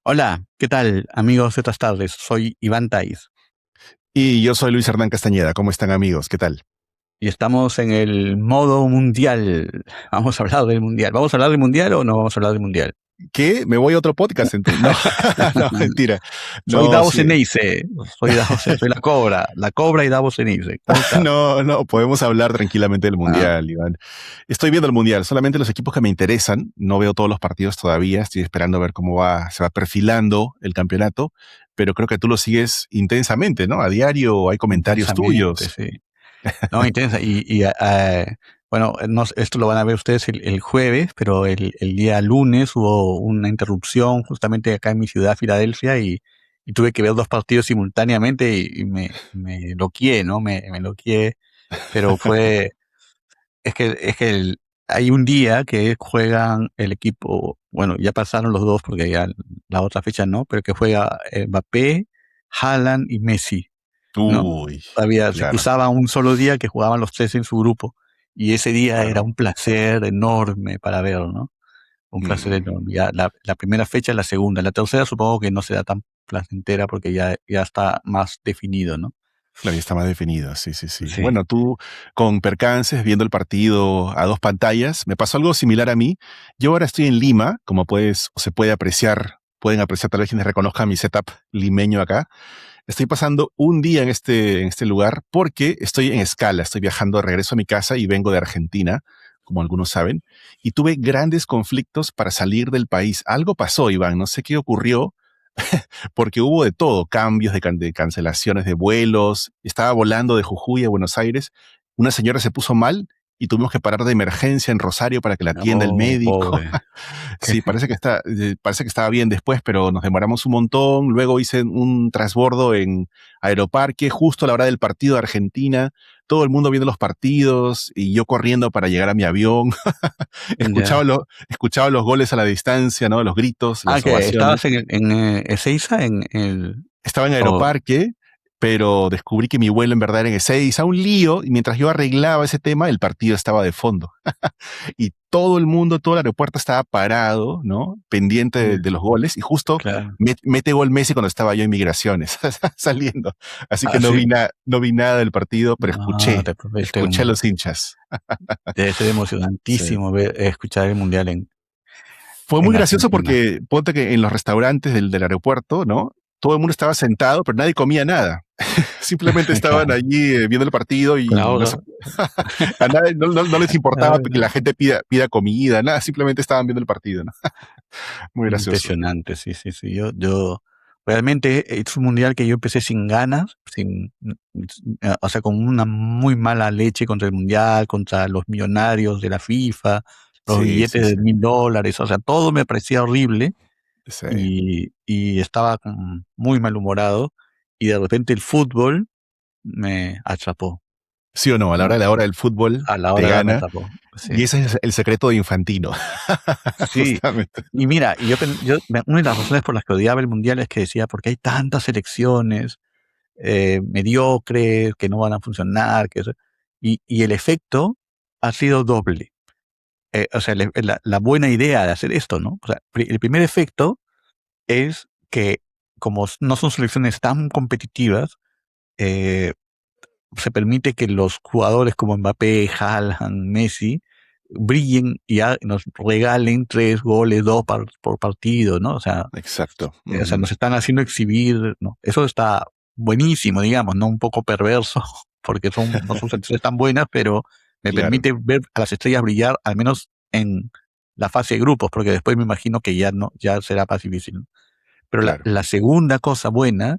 Hola, ¿qué tal, amigos de estas tardes? Soy Iván Tais Y yo soy Luis Hernán Castañeda. ¿Cómo están, amigos? ¿Qué tal? y estamos en el modo mundial. Vamos a hablar del mundial. ¿Vamos a hablar del mundial o no vamos a hablar del mundial? ¿Qué? ¿Me voy a otro podcast entonces? No, no, mentira. Soy No, Davos sí. Ceneice, soy la cobra y Davos Ceneice. ¿Cómo estás? No, no, podemos hablar tranquilamente del Ah, Mundial, Iván. Estoy viendo el Mundial, solamente los equipos que me interesan. No veo todos los partidos todavía. Estoy esperando a ver cómo se va perfilando el campeonato. Pero creo que tú lo sigues intensamente, ¿no? A diario hay comentarios intensamente, tuyos. sí. No, intensa. Bueno, esto lo van a ver ustedes el jueves, pero el día lunes hubo una interrupción justamente acá en mi ciudad, Filadelfia, y tuve que ver dos partidos simultáneamente y me loqueé, ¿no? Me loqueé, pero es que hay un día que juegan el equipo, bueno, ya pasaron los dos porque ya la otra fecha no, pero que juega Mbappé, Haaland y Messi, ¿no? Uy, Todavía se claro. cruzaba un solo día que jugaban los tres en su grupo. Y ese día era Claro. un placer enorme para ver, ¿no? Un placer Mm. enorme. Ya la primera fecha, la segunda. La tercera supongo que no será tan placentera porque ya está más definido, ¿no? Claro, ya está más definido, sí, sí, sí. Sí. Bueno, tú con percances, viendo el partido a dos pantallas, me pasó algo similar a mí. Yo ahora estoy en Lima, como puedes, o se puede apreciar, pueden apreciar tal vez quienes reconozcan mi setup limeño acá. Estoy pasando un día en este lugar porque estoy en escala, estoy viajando de regreso a mi casa y vengo de Argentina, como algunos saben, y tuve grandes conflictos para salir del país. Algo pasó, Iván, no sé qué ocurrió, porque hubo de todo, cambios de cancelaciones de vuelos, estaba volando de Jujuy a Buenos Aires, una señora se puso mal y tuvimos que parar de emergencia en Rosario para que la atienda el Oh, médico. pobre. Sí, parece que estaba bien después, pero nos demoramos un montón. Luego hice un transbordo en Aeroparque, justo a la hora del partido de Argentina. Todo el mundo viendo los partidos y yo corriendo para llegar a mi avión. Ya. Escuchaba los goles a la distancia, ¿no? Los gritos, Ah, las que estabas ovaciones. en Ezeiza, en el... Estaba en Oh, Aeroparque, pero descubrí que mi vuelo en verdad era en Ezeiza, un lío, y mientras yo arreglaba ese tema, el partido estaba de fondo. Y todo el mundo, todo el aeropuerto estaba parado, ¿no? Pendiente de, ya, de los goles, y justo claro. mete gol Messi cuando estaba yo en migraciones, saliendo. Así que Ah, sí. no vi nada del partido, pero No, te perdiste escuché a los hinchas. debe ser Sí. emocionantísimo escuchar el mundial Fue muy en gracioso Argentina. porque ponte que en los restaurantes del aeropuerto, ¿no? Todo el mundo estaba sentado, pero nadie comía nada. Simplemente estaban Claro, allí viendo el partido y claro. a nadie no les importaba Ay, que no. la gente pida comida, nada, simplemente estaban viendo el partido, ¿no? Muy gracioso. Impresionante, sí, sí, sí. Yo realmente es un mundial que yo empecé sin ganas, o sea, con una muy mala leche contra el mundial, contra los millonarios de la FIFA, los Sí, billetes sí, de sí. $1000, o sea, todo me parecía horrible Sí. y estaba muy malhumorado y de repente el fútbol me atrapó, ¿Sí o no? A la hora ¿no? de la hora del fútbol A la te hora me gana atrapó, sí. y ese es el secreto de Infantino. Sí, Justamente. y mira, una de las razones por las que odiaba el mundial es que decía, porque hay tantas selecciones mediocres que no van a funcionar, y el efecto ha sido doble. O sea, la buena idea de hacer esto, ¿no? O sea, el primer efecto es que como no son selecciones tan competitivas, eh, se permite que los jugadores como Mbappé, Haaland, Messi brillen y nos regalen 3 goles, dos por partido, ¿no? Exacto. O sea, Ujú. nos están haciendo exhibir, ¿no? Eso está buenísimo, digamos, ¿no? Un poco perverso, porque no son selecciones tan buenas, pero me Claro, permite ver a las estrellas brillar, al menos en la fase de grupos, porque después me imagino que ya no, ya será más difícil, ¿no? Pero la, claro. la segunda cosa buena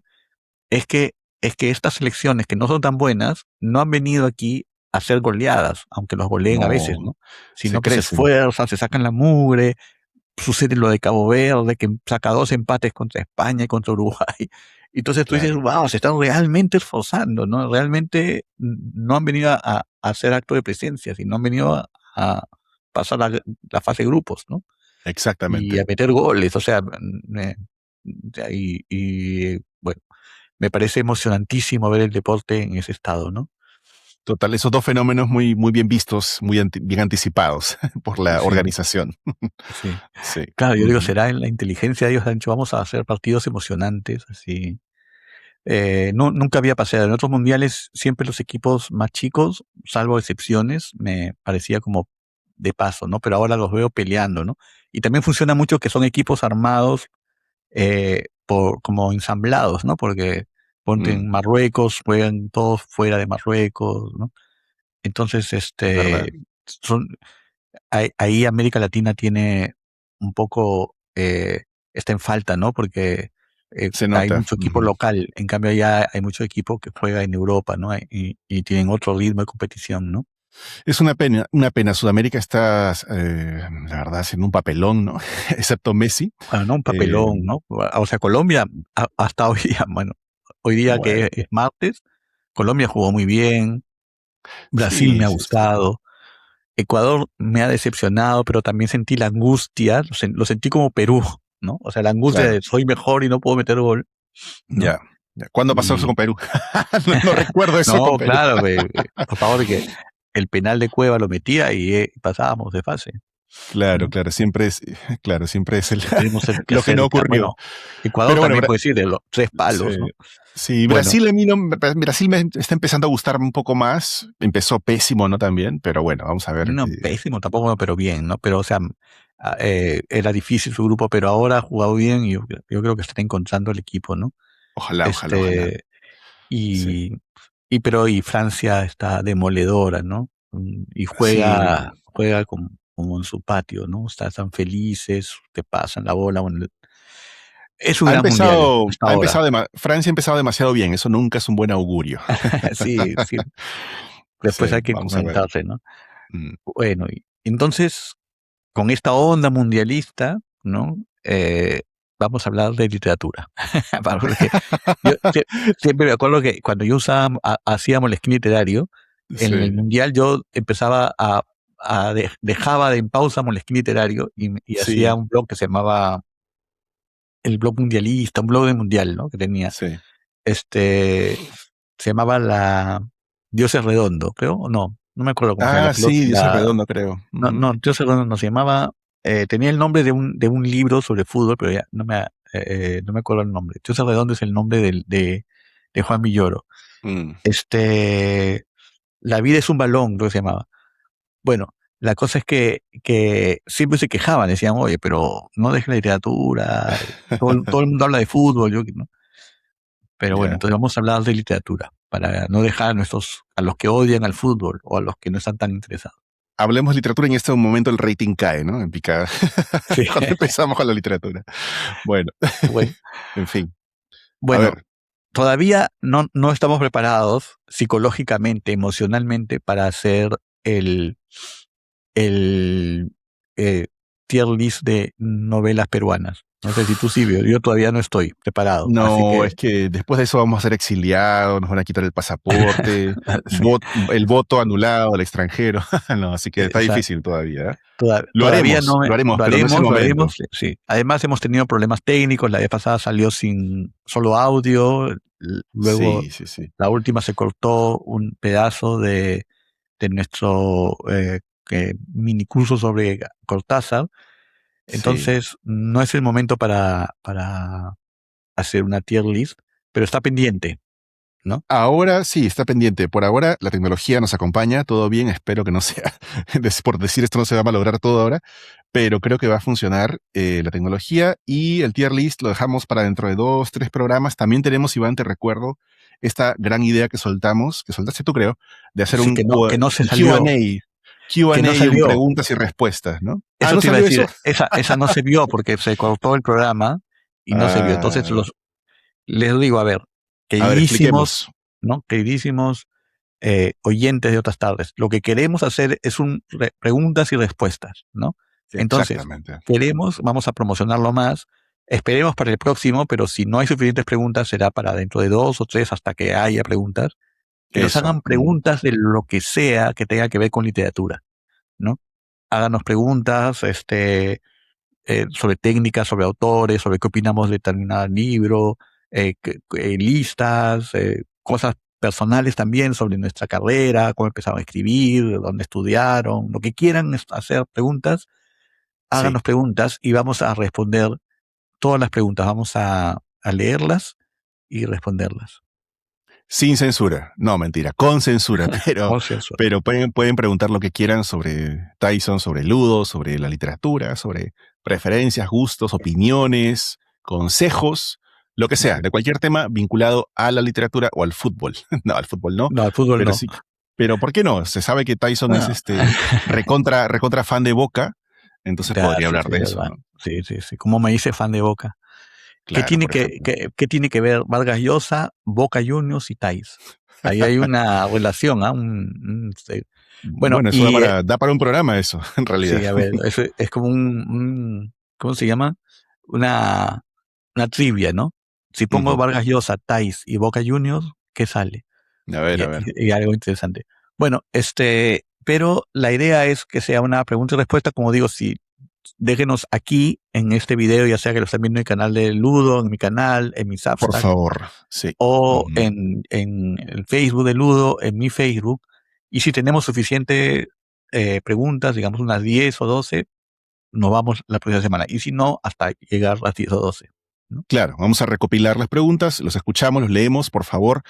es que, es que estas selecciones que no son tan buenas no han venido aquí a ser goleadas, aunque los goleen a veces, No, ¿no? se Sino que se crecen. esfuerzan, se sacan la mugre, sucede lo de Cabo Verde, que saca 2 empates contra España y contra Uruguay. Y entonces tú dices, Claro, wow, se están realmente esforzando, ¿no? Realmente no han venido a hacer acto de presencia, sino han venido a pasar la fase de grupos, ¿no? Y exactamente. a meter goles, o sea, bueno, me parece emocionantísimo ver el deporte en ese estado, ¿no? Total, esos dos fenómenos muy, muy bien vistos, muy bien anticipados por la Sí, organización. sí. Sí. Claro, yo digo, Ujú. será en la inteligencia de ellos, han dicho, vamos a hacer partidos emocionantes, así. No, nunca había pasado. En otros mundiales, siempre los equipos más chicos, salvo excepciones, me parecía como de paso, ¿no? Pero ahora los veo peleando, ¿no? Y también funciona mucho que son equipos armados como ensamblados, ¿no? Porque ponte en Mm, Marruecos, juegan todos fuera de Marruecos, ¿no? Entonces, es verdad. son, ahí América Latina tiene un poco, está en falta, ¿no? Porque Se hay nota. mucho equipo Ujú. local, en cambio allá hay mucho equipo que juega en Europa, ¿no? Y tienen otro ritmo de competición, ¿no? Es una pena, una pena. Sudamérica está, la verdad, haciendo un papelón, ¿no? Excepto Messi. Bueno, no un Eh, papelón, ¿no? O sea, Colombia, hasta hoy día, bueno, hoy día bueno, que es martes, Colombia jugó muy bien, Brasil me sí, ha sí, sí. gustado, Ecuador me ha decepcionado, pero también sentí la angustia, lo sentí como Perú, ¿no? O sea, la angustia Claro, de soy mejor y no puedo meter gol, ¿no? ya. Ya. ¿Cuándo pasó eso Y con Perú? No, no recuerdo eso con no, Perú. claro, por favor, que el penal de Cueva lo metía y pasábamos de fase, Claro, ¿no? claro, claro, siempre es Tenemos que lo que hacer, no ocurrió. bueno, Ecuador Pero bueno, también puede decir de los 3 palos, sí, ¿no? sí, Bueno, Brasil a mí no, Brasil me está empezando a gustar un poco más. Empezó pésimo, ¿no? También, pero bueno, vamos a ver. no pésimo tampoco, pero bien, ¿no? Pero, o sea, era difícil su grupo, pero ahora ha jugado bien y yo creo que está encontrando el equipo, ¿no? Ojalá, ojalá, ojalá. Este, Sí, y Francia está demoledora, ¿no? Y sí. juega como en su patio, ¿no? Están felices, te pasan la bola. Bueno, es un gran mundial hasta ahora. Francia ha empezado demasiado bien. Eso nunca es un buen augurio. Sí, sí. Después Sí, hay que vamos a ver. comentarse, ¿no? Mm. Bueno, y entonces, con esta onda mundialista, ¿no? Vamos a hablar de literatura. Porque yo siempre me acuerdo que cuando yo hacíamos el esquí literario, en el Sí, mundial yo empezaba dejaba en pausa Moleskine literario y hacía sí, un blog que se llamaba el blog mundialista, un blog de mundial, ¿no? Que tenía, sí. este, se llamaba Dios es redondo, creo, o no me acuerdo cómo se llama, Ah, sí, Dios es redondo, creo. no, Ujú. no, Dios es redondo no se llamaba, tenía el nombre de un libro sobre fútbol, pero ya no me acuerdo el nombre. Dios es redondo es el nombre de Juan Villoro. Mm. Este, La vida es un balón, creo que se llamaba. Bueno, la cosa es que siempre se quejaban, decían, oye, pero no dejes la literatura, todo el mundo habla de fútbol, ¿no? Pero bueno, Ya. entonces vamos a hablar de literatura, para no dejar a los que odian al fútbol o a los que no están tan interesados. Hablemos literatura y en este momento el rating cae, ¿no? En picada. Sí, Cuando empezamos con la literatura. Bueno, bueno, en fin. A bueno, ver, todavía no estamos preparados psicológicamente, emocionalmente, para hacer el eh, tier list de novelas peruanas. No sé si tú sí, pero yo todavía no estoy preparado. Así no, que, es que después de eso vamos a ser exiliados, nos van a quitar el pasaporte, sí, el voto anulado al extranjero. No, así que está o sea, difícil todavía. ¿Eh? todavía Lo haremos, pero no es el lo momento. haremos, sí. Además hemos tenido problemas técnicos, la vez pasada salió sin solo audio, luego Sí, sí, sí. la última se cortó un pedazo de nuestro mini curso sobre Cortázar. Sí. Entonces, no es el momento para hacer una tier list, pero está pendiente, ¿no? Ahora sí, está pendiente. Por ahora la tecnología nos acompaña, todo bien. Espero que no sea, por decir esto no se va a malograr todo ahora, pero creo que va a funcionar la tecnología y el tier list lo dejamos para dentro de 2, 3 programas. También tenemos, Iván, te recuerdo, esta gran idea que soltaste tú creo, de hacer Sí, que no se un salió, Q&A, que no un salió. preguntas y respuestas, ¿no? Ah, Eso ¿no te iba a salió eso? decir, esa no se vio porque se cortó el programa y no se vio. Entonces, Ah, les digo, a ver, a ver, queridísimos, expliquemos. ¿no? Queridísimos oyentes de otras tardes, lo que queremos hacer es preguntas y respuestas, ¿no? Entonces, Exactamente. vamos a promocionarlo más, esperemos para el próximo, pero si no hay suficientes preguntas, será para dentro de 2 o 3 hasta que haya preguntas, que nos Eso. hagan preguntas de lo que sea que tenga que ver con literatura, ¿no? Háganos preguntas, sobre técnicas, sobre autores, sobre qué opinamos de determinado libro, listas, cosas personales también sobre nuestra carrera, cómo empezaron a escribir, dónde estudiaron, lo que quieran hacer preguntas, Sí. háganos preguntas y vamos a responder todas las preguntas, vamos a leerlas y responderlas. Sin censura. No, mentira, con censura, Con censura. pero pueden preguntar lo que quieran sobre Tyson, sobre Ludo, sobre la literatura, sobre preferencias, gustos, opiniones, consejos, lo que sea, de cualquier tema vinculado a la literatura o al fútbol. No, al fútbol no, No, al fútbol pero no. sí. Pero ¿por qué no? Se sabe que Tyson es Bueno, recontra fan de Boca, entonces ya, podría sí, hablar sí, de es eso, verdad. ¿no? Sí, sí, sí. Como me dice fan de Boca. ¿Qué Claro, tiene por ejemplo. qué tiene que ver Vargas Llosa, Boca Juniors y Thais? Ahí hay una relación, ¿ah? Bueno, Bueno, eso y da para un programa eso, en realidad. sí, a ver, eso es como ¿cómo se llama? Una, una trivia, ¿no? Si pongo Ujú. Vargas Llosa, Thais y Boca Juniors, ¿qué sale? A ver, a ver. Y algo interesante. Bueno, pero la idea es que sea una pregunta y respuesta, como digo, si déjenos aquí en este video, ya sea que lo estén viendo en el canal de Ludo, en mi canal, en mi Por Substack, favor, sí. o Ujú. en el Facebook de Ludo, en mi Facebook, y si tenemos suficientes preguntas, digamos unas 10 o 12, nos vamos la próxima semana, y si no, hasta llegar a las 10 o 12, ¿no? Claro, vamos a recopilar las preguntas, los escuchamos, los leemos, por favor,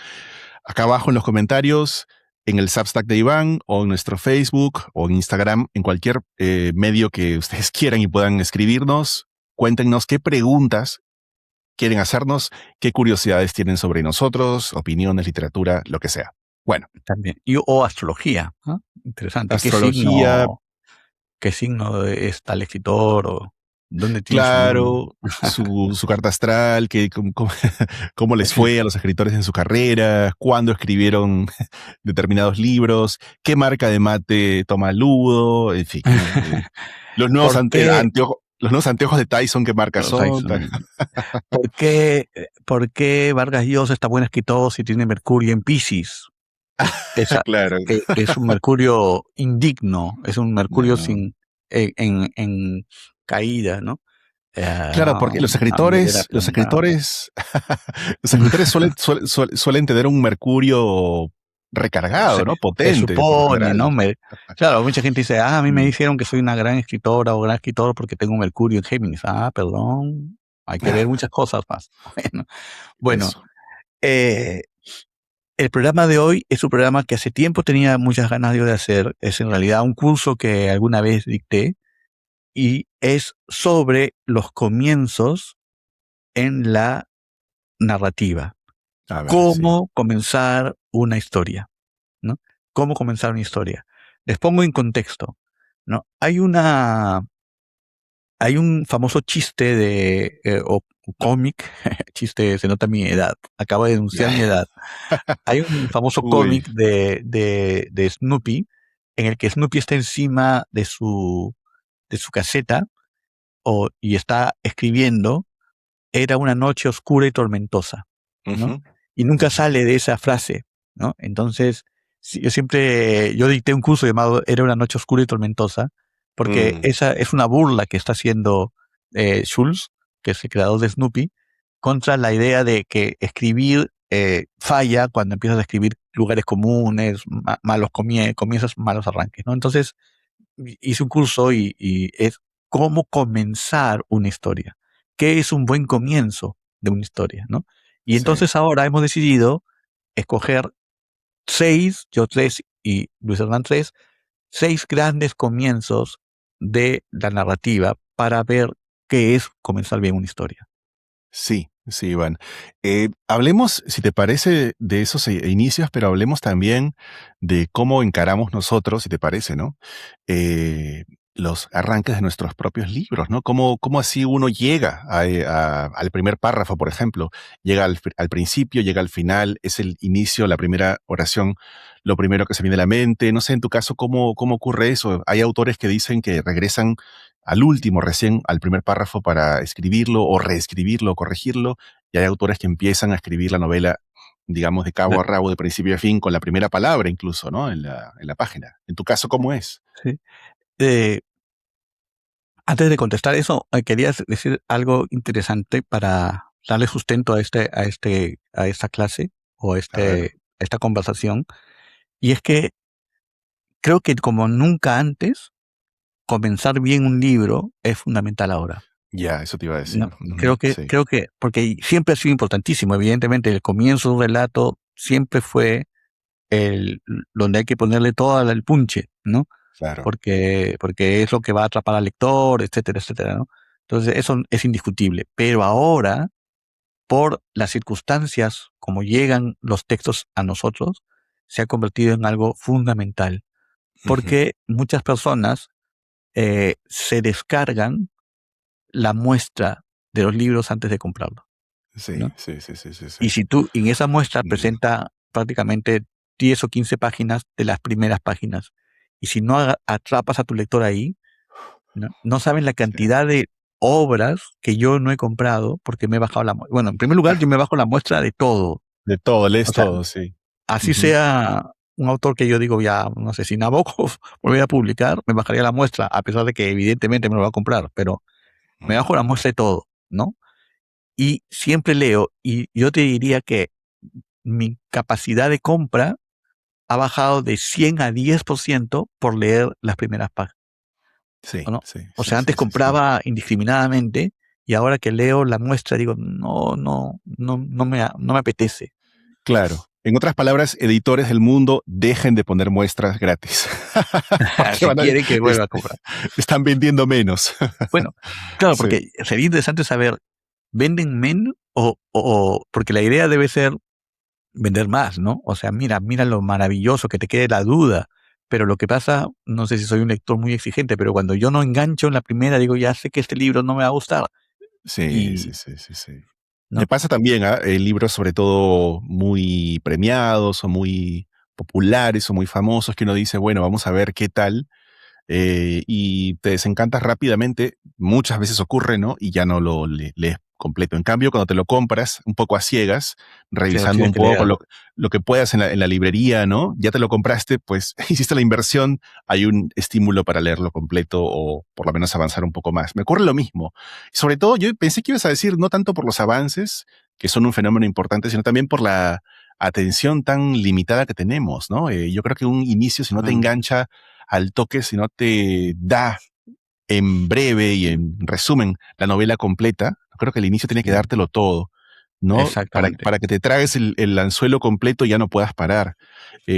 acá abajo en los comentarios, en el Substack de Iván, o en nuestro Facebook, o en Instagram, en cualquier medio que ustedes quieran y puedan escribirnos. Cuéntenos qué preguntas quieren hacernos, qué curiosidades tienen sobre nosotros, opiniones, literatura, lo que sea. Bueno, También. O astrología, ¿no? Interesante. astrología. ¿Qué signo es tal escritor? ¿O dónde tiene su luna? Claro, su carta astral, cómo les fue a los escritores en su carrera, cuándo escribieron determinados libros, qué marca de mate toma Ludo, en fin, ¿no? ¿Por qué, Los nuevos anteojos de Tyson, qué marca los son. Tyson, por qué Vargas Llosa está buen escritor si tiene Mercurio en Piscis? Claro, Que es un Mercurio indigno, es un Mercurio no. sin en caída, ¿no? Claro, porque A manera los plantado. escritores, los escritores suelen tener un Mercurio recargado, ¿no? Se Potente, por lo supone, general. ¿no? Claro, mucha gente dice, a mí me Mm. dijeron que soy una gran escritora o gran escritor porque tengo Mercurio en Géminis. Perdón, hay que ver muchas cosas más. Bueno, Eso. eh, el programa de hoy es un programa que hace tiempo tenía muchas ganas de hacer. Es en realidad un curso que alguna vez dicté y es sobre los comienzos en la narrativa. A ver, sí. Cómo comenzar una historia, ¿no? Cómo comenzar una historia. Les pongo en contexto, ¿no? Hay un famoso chiste o cómic, chiste, se nota mi edad, acabo de denunciar mi edad. Hay un famoso Uy. cómic de Snoopy, en el que Snoopy está encima de su caseta y está escribiendo, era una noche oscura y tormentosa, ¿no? Ujú, Y nunca ujú, sale de esa frase, ¿no? Entonces, yo dicté un curso llamado Era una noche oscura y tormentosa, porque mm, esa es una burla que está haciendo Schulz, que es el creador de Snoopy, contra la idea de que escribir falla cuando empiezas a escribir lugares comunes, malos comienzos, malos arranques, ¿no? Entonces, hice un curso y es cómo comenzar una historia. ¿Qué es un buen comienzo de una historia, no? Y sí. entonces ahora hemos decidido escoger 6, yo 3 y Luis Hernán 3, 6 grandes comienzos de la narrativa para ver qué es comenzar bien una historia. Sí, sí, Iván. Hablemos, si te parece, de esos inicios, pero hablemos también de cómo encaramos nosotros, si te parece, ¿no? Eh, los arranques de nuestros propios libros, ¿no? Cómo así uno llega al primer párrafo, por ejemplo. Llega al principio, llega al final, es el inicio, la primera oración, lo primero que se viene a la mente. No sé, en tu caso, cómo ocurre eso. Hay autores que dicen que regresan al último, recién al primer párrafo para escribirlo o reescribirlo o corregirlo, y hay autores que empiezan a escribir la novela, digamos, de cabo De- a rabo, de principio a fin, con la primera palabra incluso, ¿no? En la página. En tu caso, ¿cómo es? ¿Sí? Eh, Antes de contestar eso, quería decir algo interesante para darle sustento a esta clase o A ver. esta conversación, y es que creo que como nunca antes, comenzar bien un libro es fundamental ahora. Ya, eso te iba a decir. No, creo que, Sí, creo que, porque siempre ha sido importantísimo, evidentemente, el comienzo de un relato siempre fue el donde hay que ponerle todo el punche, ¿no? claro. Porque es lo que va a atrapar al lector, etcétera, etcétera, ¿no? Entonces, eso es indiscutible. Pero ahora, por las circunstancias como llegan los textos a nosotros, se ha convertido en algo fundamental. Ujú. Porque muchas personas se descargan la muestra de los libros antes de comprarlos, Sí, ¿no? sí, sí, sí, sí, sí. Y si tú en esa muestra Entendido. presenta prácticamente 10 o 15 páginas de las primeras páginas, y si no atrapas a tu lector ahí, no saben la Sí. cantidad de obras que yo no he comprado porque me he bajado la muestra. Bueno, en primer lugar, yo me bajo la muestra de todo. De todo, lees O sea, todo, sí. así Ujú. sea un autor que yo digo, ya, no sé, si Nabokov volviera a publicar, me bajaría la muestra, a pesar de que evidentemente me lo va a comprar, pero me Mm. bajo la muestra de todo, ¿no? Y siempre leo, y yo te diría que mi capacidad de compra ha bajado de 100 a 10% por leer las primeras páginas, Sí, ¿no? sí, O sí, sea, sí, antes sí, sí. compraba indiscriminadamente y ahora que leo la muestra digo, no me apetece. Claro. En otras palabras, editores del mundo, dejen de poner muestras gratis. Porque Si quieren que est- vuelva a comprar. están vendiendo menos. Bueno, claro, Sí, porque sería interesante saber, ¿venden menos porque la idea debe ser vender más, ¿no? O sea, mira lo maravilloso, que te quede la duda. Pero lo que pasa, no sé si soy un lector muy exigente, pero cuando yo no engancho en la primera, digo, ya sé que este libro no me va a gustar. sí, sí, Y, sí, sí, sí. Me ¿no? pasa también, libros sobre todo muy premiados o muy populares o muy famosos que uno dice, bueno, vamos a ver qué tal. Y te desencantas rápidamente, muchas veces ocurre, ¿no? Y ya no lo lees completo. En cambio, cuando te lo compras un poco a ciegas, Claro, revisando tienes un que poco leerlo. lo que puedas en la librería, ¿no? Ya te lo compraste, pues hiciste la inversión, hay un estímulo para leerlo completo o por lo menos avanzar un poco más. Me ocurre lo mismo. Sobre todo, yo pensé que ibas a decir no tanto por los avances, que son un fenómeno importante, sino también por la atención tan limitada que tenemos, ¿no? Yo creo que un inicio, si no te Bueno, engancha al toque, si no te da en breve y en resumen la novela completa, creo que el inicio tiene que sí, dártelo todo, ¿no? exactamente. Para que te tragues el anzuelo completo y ya no puedas parar.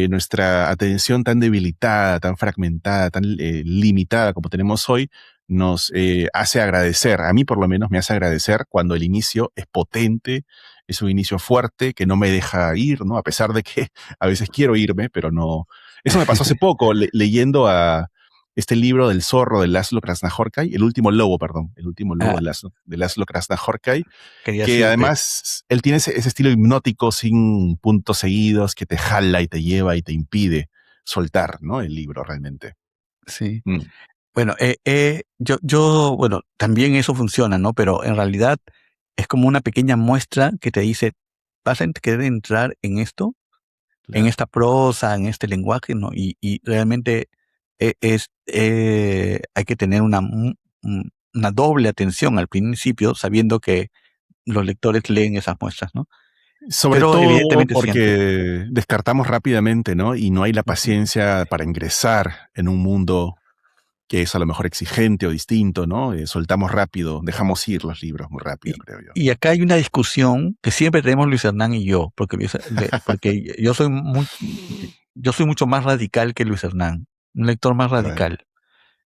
Nuestra atención tan debilitada, tan fragmentada, tan limitada como tenemos hoy, nos hace agradecer, a mí por lo menos me hace agradecer cuando el inicio es potente, es un inicio fuerte que no me deja ir, ¿no? A pesar de que a veces quiero irme, pero no. Eso me pasó hace poco leyendo a este libro del zorro de Laszlo Krasnahorkai, el último lobo, perdón, el último lobo Ah, de Laszlo Krasnahorkai, quería que decirte, además él tiene ese estilo hipnótico sin puntos seguidos que te jala y te lleva y te impide soltar, ¿no? El libro realmente. sí. Mm, Bueno, bueno, también eso funciona, ¿no? Pero en realidad es como una pequeña muestra que te dice, ¿vas a querer entrar en esto? En claro. esta prosa, en este lenguaje, ¿no? Y realmente hay que tener una doble atención al principio, sabiendo que los lectores leen esas muestras, ¿no? Sobre Pero todo evidentemente siempre. porque descartamos rápidamente, ¿no? Y no hay la Ujú. paciencia para ingresar en un mundo que es a lo mejor exigente o distinto, ¿no? Soltamos rápido, dejamos ir los libros muy rápido, Y, creo yo. y acá hay una discusión que siempre tenemos Luis Hernán y yo, porque yo soy mucho más radical que Luis Hernán, un lector más A ver, radical, a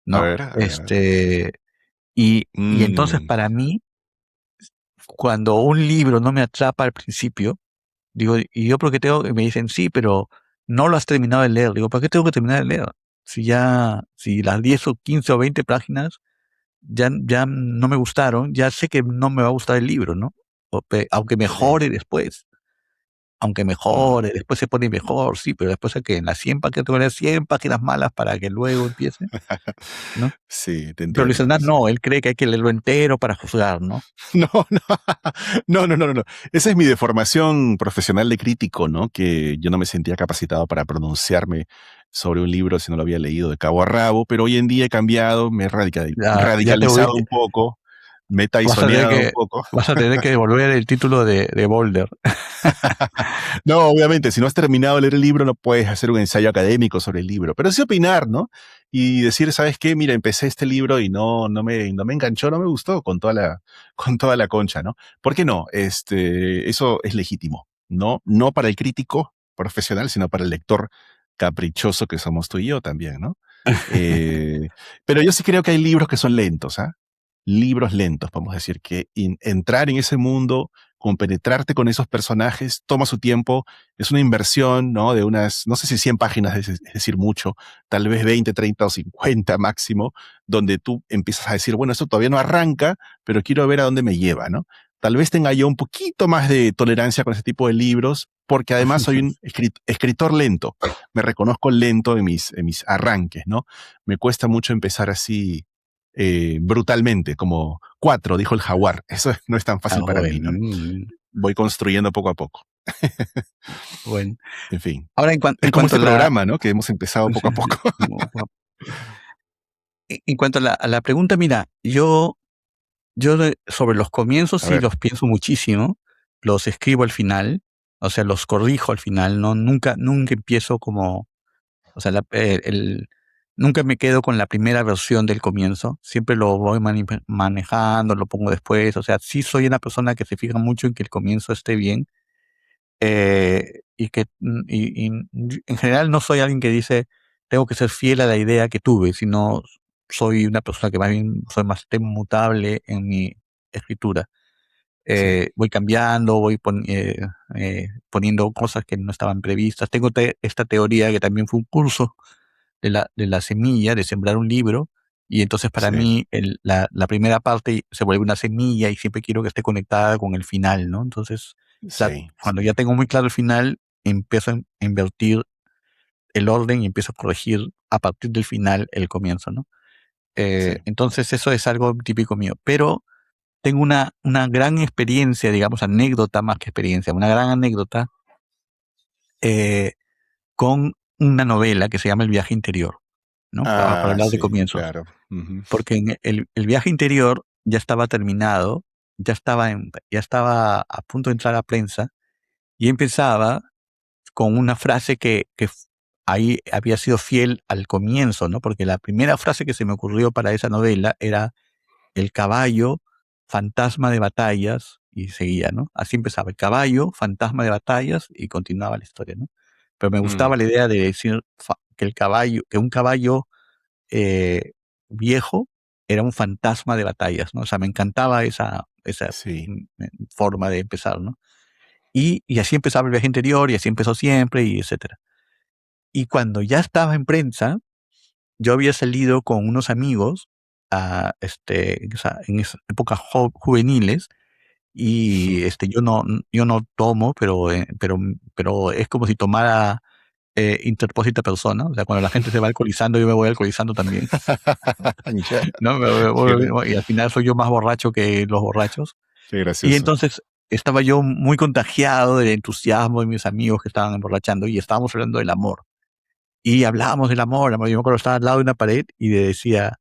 ¿no? ver, a ver, a ver. Y entonces Mm, para mí, cuando un libro no me atrapa al principio, digo, ¿y yo por qué tengo? Y me dicen, sí, pero no lo has terminado de leer. Digo, ¿para qué tengo que terminar de leer? Si las 10 o 15 o 20 páginas ya no me gustaron, ya sé que no me va a gustar el libro, ¿no? Aunque sí. mejore después, aunque Mm. mejore, después se pone mejor, sí, pero después hay que en las 100 páginas, tengo que leer 100 páginas malas para que luego empiece, ¿no? Sí, te Pero Luis entiendo. Hernández Sí. no, él cree que hay que leerlo entero para juzgar, ¿no? No, no, no, no, no, no, no. Esa es mi deformación profesional de crítico, ¿no? Que yo no me sentía capacitado para pronunciarme sobre un libro si no lo había leído de cabo a rabo, pero hoy en día he cambiado, me he Ya te radicalizado un poco. me he Vas a tener taizoneado un que, poco. vas a tener que devolver el título de Boulder. No, obviamente, si no has terminado de leer el libro, no puedes hacer un ensayo académico sobre el libro, pero sí opinar, ¿no? Y decir, ¿sabes qué? Mira, empecé este libro y no me enganchó, no me gustó con toda la concha, ¿no? ¿Por qué no? Eso es legítimo, ¿no? No para el crítico profesional, sino para el lector caprichoso que somos tú y yo también, ¿no? Eh, pero yo sí creo que hay libros que son lentos, ¿ah? Libros lentos, podemos decir, que entrar en ese mundo, compenetrarte con esos personajes, toma su tiempo, es una inversión, ¿no? De unas, no sé si 100 páginas, es decir, mucho, tal vez 20, 30 o 50 máximo, donde tú empiezas a decir, bueno, esto todavía no arranca, pero quiero ver a dónde me lleva, ¿no? Tal vez tenga yo un poquito más de tolerancia con ese tipo de libros, porque además soy un escritor lento. Me reconozco lento en mis arranques, ¿no? Me cuesta mucho empezar así brutalmente, como 4, dijo el jaguar. Eso no es tan Ah, fácil para mí, bueno, ¿no? Voy construyendo poco a poco. bueno. En fin. Ahora, Es en como cuanto a este la, programa, ¿no? Que hemos empezado poco a poco. en cuanto a la pregunta, mira, sobre los comienzos A sí ver. los pienso muchísimo, los escribo al final, o sea, los corrijo al final, no, nunca empiezo como, o sea, nunca me quedo con la primera versión del comienzo, siempre lo voy manejando, lo pongo después, o sea, sí soy una persona que se fija mucho en que el comienzo esté bien, y en general no soy alguien que dice, tengo que ser fiel a la idea que tuve, sino soy una persona que más bien soy más mutable en mi escritura. Sí, Voy cambiando, poniendo cosas que no estaban previstas. Tengo esta teoría que también fue un curso de la semilla, de sembrar un libro, y entonces para sí, mí la primera parte se vuelve una semilla y siempre quiero que esté conectada con el final, ¿no? Entonces, sí, cuando ya tengo muy claro el final, empiezo a invertir el orden y empiezo a corregir a partir del final el comienzo, ¿no? sí, Entonces eso es algo típico mío, pero tengo una gran experiencia, digamos, anécdota más que experiencia, una gran anécdota eh, con una novela que se llama El viaje interior, ¿no? Para Ah, hablar de sí, comienzos. claro. Ujú. Porque en el viaje interior ya estaba terminado, ya estaba a punto de entrar a prensa y empezaba con una frase que ahí había sido fiel al comienzo, ¿no? Porque la primera frase que se me ocurrió para esa novela era el caballo, fantasma de batallas, y seguía, ¿no? Así empezaba, el caballo, fantasma de batallas, y continuaba la historia, ¿no? Pero me Mm, gustaba la idea de decir que un caballo eh, viejo era un fantasma de batallas, ¿no? O sea, me encantaba esa sí, forma de empezar, ¿no? Y así empezaba el viaje interior, y así empezó siempre, y etcétera. Y cuando ya estaba en prensa, yo había salido con unos amigos en esas épocas juveniles, y yo no tomo, pero es como si tomara interpósita persona, o sea, cuando la gente se va alcoholizando, yo me voy alcoholizando también, Ya, ¿no? qué, gra- Y al final soy yo más borracho que los borrachos. qué Y gracioso. entonces estaba yo muy contagiado del entusiasmo de mis amigos que estaban emborrachando, y estábamos hablando del amor. Y hablábamos del amor, yo me acuerdo, estaba al lado de una pared y le decía,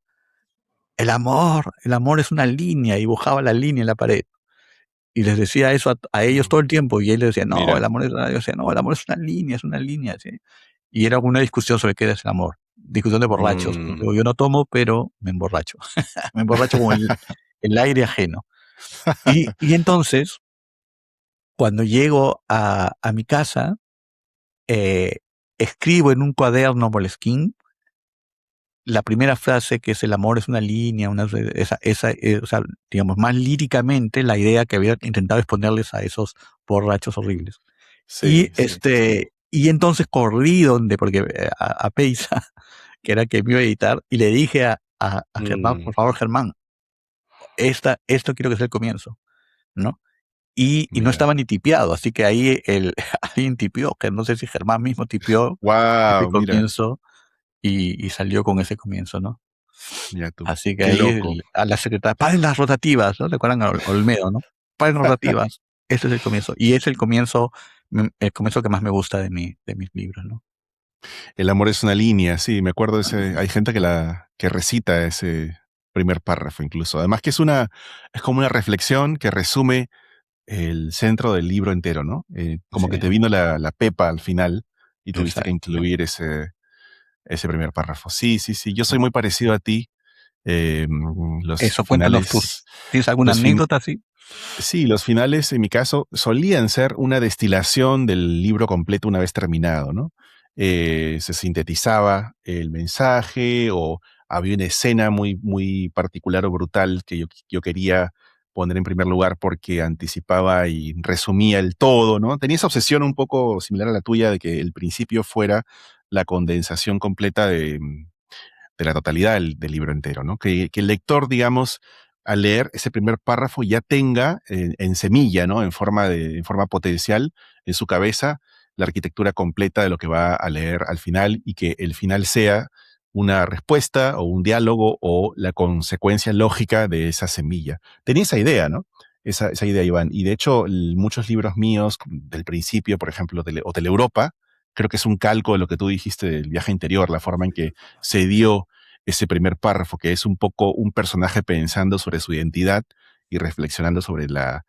el amor es una línea, y dibujaba la línea en la pared. Y les decía eso a ellos Mm, todo el tiempo, y él les decía, no, Mira. el amor es una, yo decía, no, el amor es una línea, ¿sí? Y era una discusión sobre qué es el amor, discusión de borrachos. Mm. Digo, yo no tomo, pero me emborracho, me emborracho con el aire ajeno. Y entonces, cuando llego a mi casa, eh, escribo en un cuaderno Moleskine la primera frase, que es el amor es una línea, o sea, digamos, más líricamente la idea que había intentado exponerles a esos borrachos horribles. Sí, sí. Y entonces corrí porque a Peisa, que era que me iba a editar, y le dije a Germán, Mm, por favor, Germán, esto quiero que sea el comienzo, ¿no? Y no Mira. estaba ni tipeado, así que ahí alguien tipió, que no sé si Germán mismo tipió ese Wow, mira, comienzo, y salió con ese comienzo, ¿no? mira tú. Así que Qué ahí loco. a la secretaria, paren las rotativas, ¿no? ¿Recuerdan a Olmedo, no? Paren las rotativas. Ese es el comienzo. Y es el comienzo que más me gusta de mis libros, ¿no? El amor es una línea, sí, me acuerdo de ese, hay gente que recita primer párrafo incluso. Además que es como una reflexión que resume el centro del libro entero, ¿no? Como Sí, que te vino la pepa al final y tuviste que exacto. incluir ese primer párrafo. Sí, sí, sí. Yo soy Ah, muy parecido a ti. Los eso, cuéntanos tú. finales, ¿Tienes alguna los fin- anécdota así? sí, los finales en mi caso solían ser una destilación del libro completo una vez terminado, ¿no? Se sintetizaba el mensaje o había una escena muy, muy particular o brutal que yo quería poner en primer lugar porque anticipaba y resumía el todo, ¿no? Tenía esa obsesión un poco similar a la tuya de que el principio fuera la condensación completa de la totalidad del libro entero, ¿no? Que el lector, digamos, al leer ese primer párrafo ya tenga en semilla, ¿no? En forma potencial en su cabeza la arquitectura completa de lo que va a leer al final y que el final sea una respuesta o un diálogo o la consecuencia lógica de esa semilla. Tenía esa idea, ¿no? Esa idea, Iván. Y de hecho, muchos libros míos del principio, por ejemplo, o Europa, creo que es un calco de lo que tú dijiste del viaje interior, la forma en que se dio ese primer párrafo, que es un poco un personaje pensando sobre su identidad y reflexionando sobre la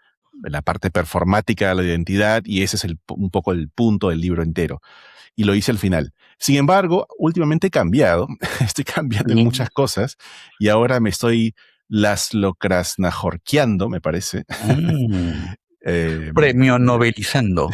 parte performática de la identidad, y ese es un poco el punto del libro entero. Y lo hice al final. Sin embargo, últimamente he cambiado, estoy cambiando en Mm, muchas cosas, y ahora me estoy Laszlo Krasnahorkeando, me parece. mm. Eh, Premio novelizando.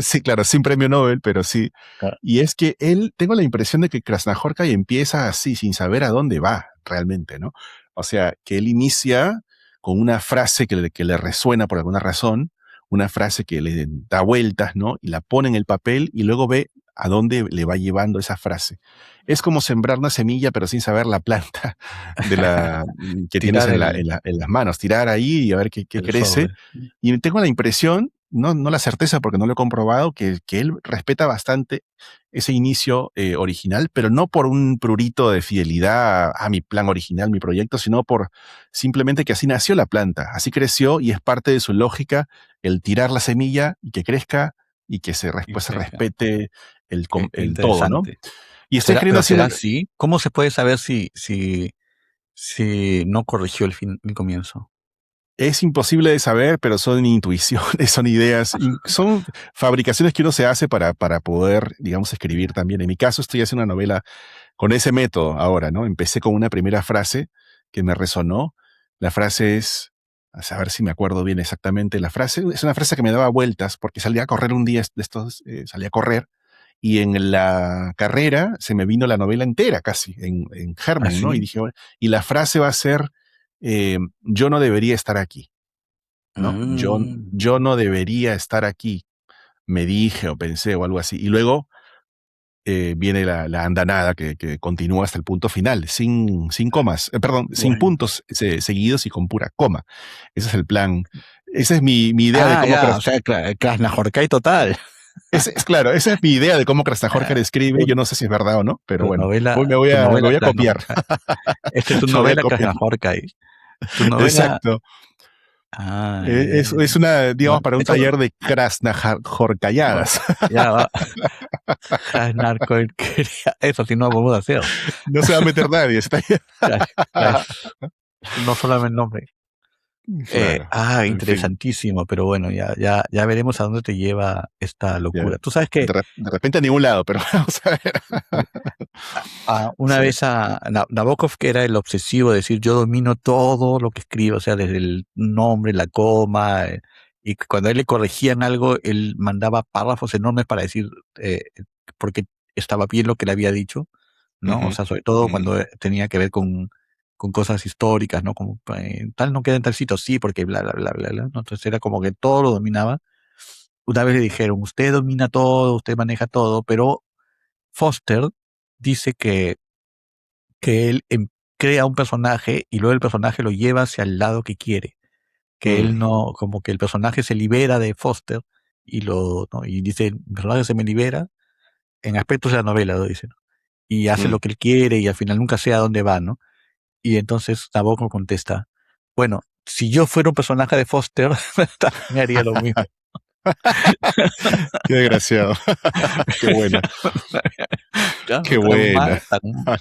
sí, claro, sin premio Nobel, pero sí. Claro. Y es que tengo la impresión de que Krasnahorkai empieza así, sin saber a dónde va realmente, ¿no? O sea, que él inicia con una frase que le resuena por alguna razón, una frase que le da vueltas, ¿no? Y la pone en el papel y luego ve a dónde le va llevando esa frase. Es como sembrar una semilla, pero sin saber la planta que tienes Tirar en las manos, tirar ahí y a ver qué el crece. sobre. Y tengo la impresión, no la certeza porque no lo he comprobado, que él respeta bastante ese inicio original, pero no por un prurito de fidelidad a mi plan original, mi proyecto, sino por simplemente que así nació la planta, así creció y es parte de su lógica el tirar la semilla y que crezca y que después se Increíble. respete Qué el todo, ¿no? interesante. Y estoy ¿Será, escribiendo pero así será una, así? ¿Cómo se puede saber si no corrigió el comienzo? Es imposible de saber, pero son intuiciones, son ideas, son fabricaciones que uno se hace para poder, digamos, escribir también. En mi caso, estoy haciendo una novela con ese método ahora, ¿no? Empecé con una primera frase que me resonó. La frase es, a saber si me acuerdo bien exactamente, la frase es una frase que me daba vueltas porque salía a correr un día de estos, salí a correr y en la carrera se me vino la novela entera casi, en germen, ¿no? Y ¿Así? dije, bueno, y la frase va a ser, yo no debería estar aquí, ¿no? Mm, Yo no debería estar aquí, me dije o pensé o algo así. Y luego viene la andanada que continúa hasta el punto final, sin comas, perdón, sin bueno. puntos seguidos y con pura coma. Ese es el plan. Esa es mi idea de Ah, cómo ya, o sea, Krasnahorkai total. claro, esa es mi idea de cómo Krasnahorker Ah, escribe. tu, Yo no sé si es verdad o no, pero tu bueno, novela, me tu novela voy a copiar. Krasnahorkai. Esta es tu Me voy a novela copiar. Krasnahorkai. Tu novela. Exacto. Ah, ya, ya, Es ya. una, digamos, Bueno, para un eso, taller de bueno, Krasnahorkayadas. ya va. Krasnahorkai. Eso sí no lo podemos hacer. No se va a meter nadie. Está ahí. No solamente el nombre. Claro, en fin. Interesantísimo, pero bueno, ya veremos a dónde te lleva esta Ya. locura. Tú sabes que De repente a ningún lado, pero vamos a ver. una Sí. vez a Nabokov, que era el obsesivo de decir yo domino todo lo que escribo, o sea, desde el nombre, la coma, y cuando a él le corregían algo, él mandaba párrafos enormes para decir porque estaba bien lo que le había dicho, ¿no? O Ujú, sea, sobre todo ujú, cuando tenía que ver con cosas históricas, ¿no? Como tal no queda en tal sitio, sí, porque bla, bla, bla, bla, bla, ¿no? Entonces era como que todo lo dominaba. Una vez le dijeron, usted domina todo, usted maneja todo, pero Foster dice que él crea un personaje y luego el personaje lo lleva hacia el lado que quiere, que mm, él no, como que el personaje se libera de Foster ¿no? Y dice, el personaje se me libera en aspectos de la novela, lo dice, ¿no? Y hace mm. lo que él quiere y al final nunca sé a dónde va, ¿no? Y entonces Nabokov contesta, bueno, si yo fuera un personaje de Foster, también haría lo mismo. Qué desgraciado. Qué buena, Claro, qué buena.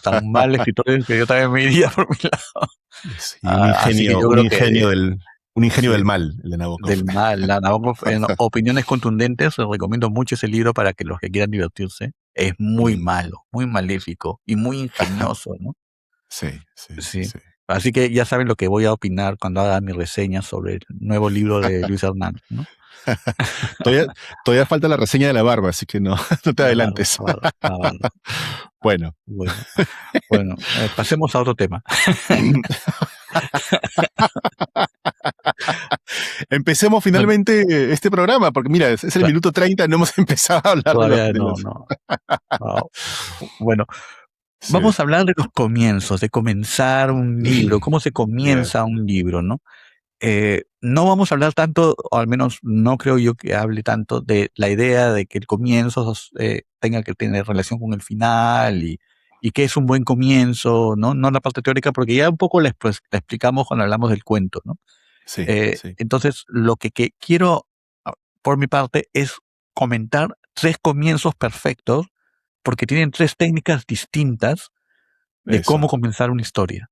tan mal escritores que yo también me iría por mi lado. Sí, un Así que ingenio, yo un creo que ingenio del, un ingenio sí, del mal, el de Nabokov. del mal, la Nabokov, en opiniones contundentes, les recomiendo mucho ese libro para que los que quieran divertirse. Es muy Mm. malo, muy maléfico y muy ingenioso, ¿no? Sí, sí, sí, Sí. sí. Así que ya saben lo que voy a opinar cuando haga mi reseña sobre el nuevo libro de Luis Hernán, ¿no? Todavía, todavía falta la reseña de la barba, así que no, no te La barba, adelantes. la barba, la barba. Bueno, Bueno, bueno, pasemos a otro tema. empecemos Bueno, finalmente este programa, porque mira, es el cla- minuto 30, no hemos empezado a hablar de los, todavía de no, los... no. Wow. Bueno, Sí. vamos a hablar de los comienzos, de comenzar un libro, cómo se Ya, comienza un libro, ¿no? No vamos a hablar tanto, o al menos no creo yo que hable tanto de la idea de que el comienzo tenga que tener relación con el final y qué es un buen comienzo, ¿no? No la parte teórica, porque ya un poco la explicamos cuando hablamos del cuento, ¿no? sí, sí. Entonces, lo que quiero, por mi parte, es comentar tres comienzos perfectos, porque tienen tres técnicas distintas de cómo Eso, comenzar una historia.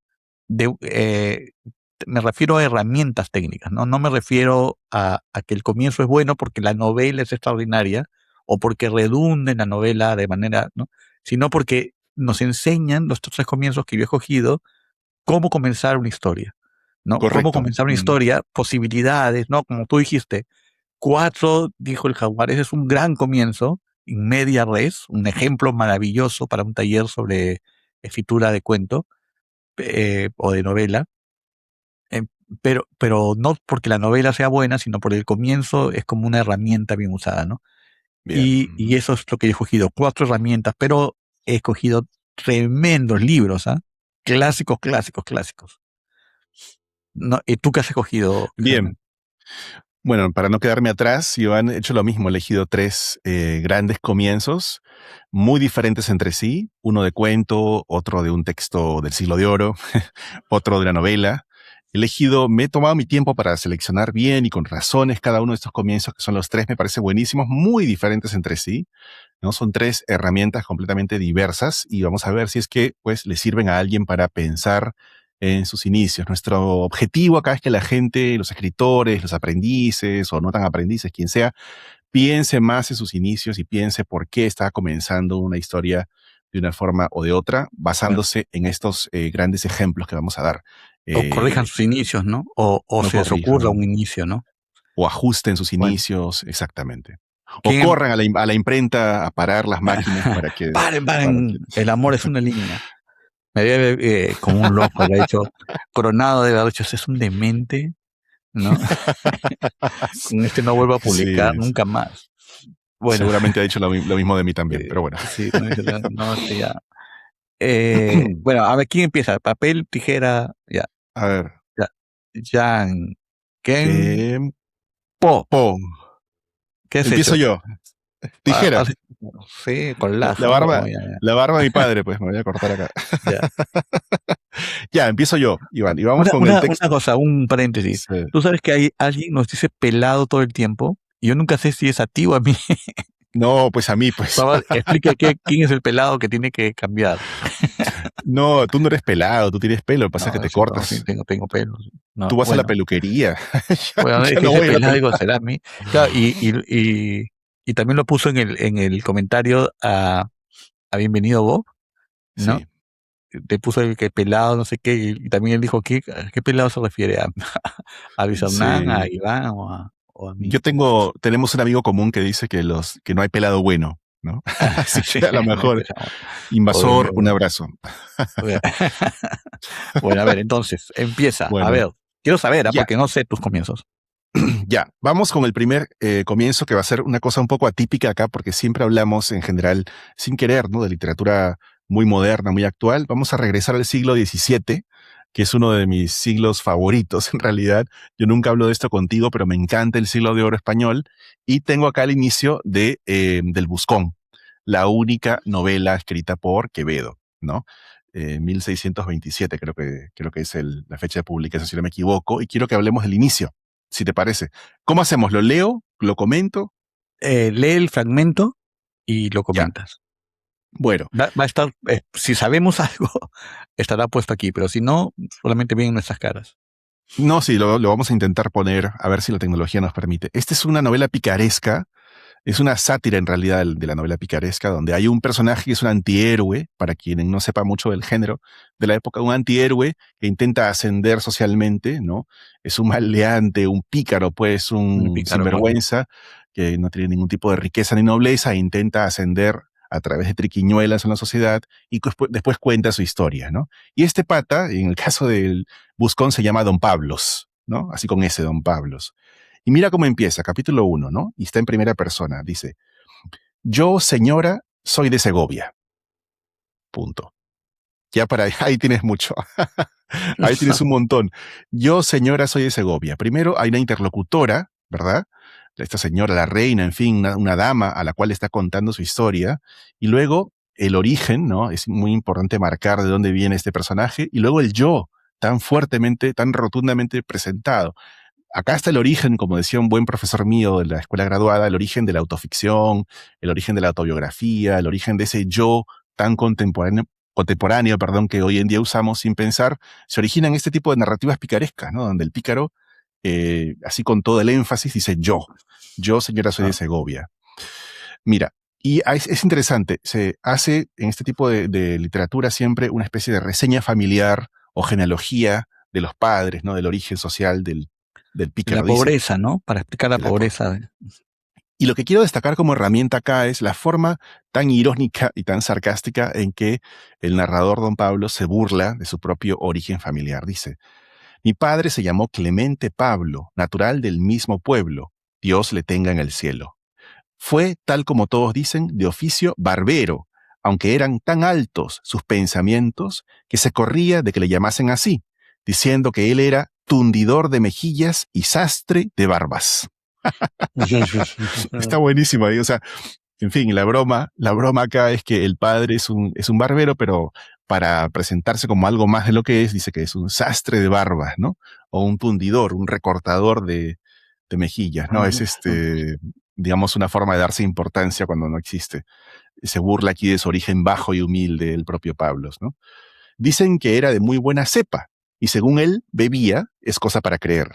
Me refiero a herramientas técnicas, ¿no? No me refiero a que el comienzo es bueno porque la novela es extraordinaria o porque redunda en la novela de manera, ¿no? Sino porque nos enseñan los tres comienzos que yo he cogido cómo comenzar una historia, ¿no? Cómo correcto. comenzar una historia, posibilidades, ¿no? Como tú dijiste, cuatro, dijo el jaguar, ese es un gran comienzo, in media res, un ejemplo maravilloso para un taller sobre escritura de cuento o de novela, eh, pero no porque la novela sea buena, sino porque el comienzo es como una herramienta bien usada, ¿no? Bien. Y eso es lo que yo he escogido, cuatro herramientas, pero he escogido tremendos libros, ¿ah? Clásicos, clásicos, clásicos. No, ¿y tú qué has escogido, Bien. Germán? Bueno, para no quedarme atrás, yo han hecho lo mismo, he elegido tres grandes comienzos, muy diferentes entre sí, uno de cuento, otro de un texto del siglo de oro, otro de una novela. He elegido, me he tomado mi tiempo para seleccionar bien y con razones cada uno de estos comienzos, que son los tres, me parece buenísimos, muy diferentes entre sí, ¿no? Son tres herramientas completamente diversas y vamos a ver si es que, pues, le sirven a alguien para pensar en sus inicios. Nuestro objetivo acá es que la gente, los escritores, los aprendices o no tan aprendices, quien sea, piense más en sus inicios y piense por qué está comenzando una historia de una forma o de otra, Bueno, basándose en estos grandes ejemplos que vamos a dar. o corrijan Eh, sus inicios, ¿no? O no se les ocurra corrijan un inicio, ¿no? o ajusten sus Bueno, inicios, exactamente. O ¿quién? corran a a la imprenta a parar las máquinas para que... Paren, Para que paren, el amor es una línea. Me debe, como un loco, le ha dicho, Coronado de haber dicho, "Ese es un demente, ¿no? Con este no vuelvo a publicar sí, sí. nunca más. Bueno, Seguramente ha dicho lo mismo de mí también, pero bueno. sí, no, no, este ya. Bueno, a ver, ¿quién empieza? Papel, tijera, ya, A ver, ya. Jan, Ken, ¿qué? Po. Po. ¿Qué has Empiezo hecho? yo. Tijera. Sí, con La lazo, ¿no? barba, Oh, ya, ya, la barba de mi padre, pues me voy a cortar acá. ya. Ya, empiezo yo, Iván. Y vamos con el Una texto. cosa, un paréntesis. Sí. Tú sabes que hay alguien nos dice pelado todo el tiempo y yo nunca sé si es a ti o a mí. No, pues a mí, Por pues. favor, explique quién es el pelado que tiene que cambiar. No, tú no eres pelado, tú tienes pelo, lo que pasa es que No, te sí, no, sí, cortas. tengo pelo. Sí. No, Tú vas a la bueno, peluquería. bueno, es Yo que no ese voy a la pelado digo, peluquería. será a mí. Claro, y también lo puso en el comentario a Bienvenido Bob, ¿no? Sí, Te puso el que pelado, no sé qué, y también él dijo, ¿a qué pelado se refiere? ¿A Luis Hernán, a sí. Iván o a mí? Tenemos un amigo común que dice que no hay pelado bueno, ¿no? Así Sí, que a lo no hay mejor, pelado. invasor, un Bueno, abrazo. bueno. Bueno, a ver, entonces, empieza. A Bueno, ver, quiero saber, ya, porque no sé tus comienzos. ya. Vamos con el primer comienzo que va a ser una cosa un poco atípica acá porque siempre hablamos en general, sin querer, ¿no? De literatura muy moderna, muy actual. Vamos a regresar al siglo XVII, que es uno de mis siglos favoritos en realidad. Yo nunca hablo de esto contigo, pero me encanta el siglo de oro español. Y tengo acá el inicio del Buscón, la única novela escrita por Quevedo, ¿no? 1627 creo que es la fecha de publicación, si no me equivoco, y quiero que hablemos del inicio. si te parece. ¿Cómo hacemos? ¿Lo leo? ¿Lo comento? Lee el fragmento y lo Ya. comentas. Bueno, Va a estar, si sabemos algo, estará puesto aquí, pero si no, solamente ven nuestras caras. no, sí, lo vamos a intentar poner, a ver si la tecnología nos permite. Esta es una novela picaresca. Es una sátira en realidad de la novela picaresca, donde hay un personaje que es un antihéroe, para quien no sepa mucho del género de la época, un antihéroe que intenta ascender socialmente, ¿no? Es un maleante, un pícaro, pues, Un un pícaro, claro. sinvergüenza, que no tiene ningún tipo de riqueza ni nobleza, e intenta ascender a través de triquiñuelas en la sociedad y después cuenta su historia, ¿no? Y este pata, en el caso del Buscón, se llama Don Pablos, ¿no? Así con ese Don Pablos. Y mira cómo empieza, capítulo 1, ¿no? Y está en primera persona. Dice, yo, señora, soy de Segovia. Punto. Ya para ahí tienes mucho. Ahí tienes un montón. Yo, señora, soy de Segovia. Primero hay una interlocutora, ¿verdad? Esta señora, la reina, en fin, una dama a la cual está contando su historia. Y luego el origen, ¿no? Es muy importante marcar de dónde viene este personaje. Y luego el yo, tan fuertemente, tan rotundamente presentado. Acá está el origen, como decía un buen profesor mío de la escuela graduada, el origen de la autoficción, el origen de la autobiografía, el origen de ese yo tan contemporáneo, perdón, que hoy en día usamos sin pensar, se origina en este tipo de narrativas picarescas, ¿no? Donde el pícaro, así con todo el énfasis, dice yo, señora, soy de Segovia. Mira, y es interesante, se hace en este tipo de literatura siempre una especie de reseña familiar o genealogía de los padres, ¿no? Del origen social del La pícaro. Dice, pobreza, ¿no? Para explicar la pobreza. y lo que quiero destacar como herramienta acá es la forma tan irónica y tan sarcástica en que el narrador Don Pablo se burla de su propio origen familiar. Dice, mi padre se llamó Clemente Pablo, natural del mismo pueblo. Dios le tenga en el cielo. Fue, tal como todos dicen, de oficio barbero, aunque eran tan altos sus pensamientos que se corría de que le llamasen así, diciendo que él era tundidor de mejillas y sastre de barbas. Está buenísimo ahí, o sea, en fin, la broma acá es que el padre es un barbero, pero para presentarse como algo más de lo que es, dice que es un sastre de barbas, ¿no? O un tundidor, un recortador de mejillas, ¿no? Es digamos, una forma de darse importancia cuando no existe. Se burla aquí de su origen bajo y humilde el propio Pablos, ¿no? Dicen que era de muy buena cepa, y según él, bebía, es cosa para creer.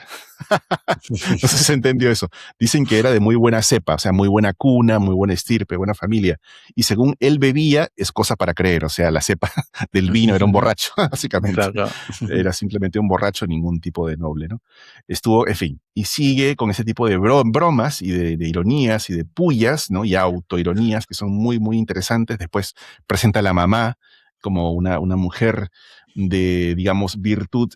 No sé si se entendió eso. Dicen que era de muy buena cepa, o sea, muy buena cuna, muy buena estirpe, buena familia. Y según él bebía, es cosa para creer, o sea, la cepa del vino era un borracho, básicamente. Claro. Era simplemente un borracho, ningún tipo de noble, ¿no? Estuvo, en fin, y sigue con ese tipo de bromas y de ironías y de pullas, ¿no? Y autoironías que son muy, muy interesantes. Después presenta a la mamá como una mujer de, digamos, virtud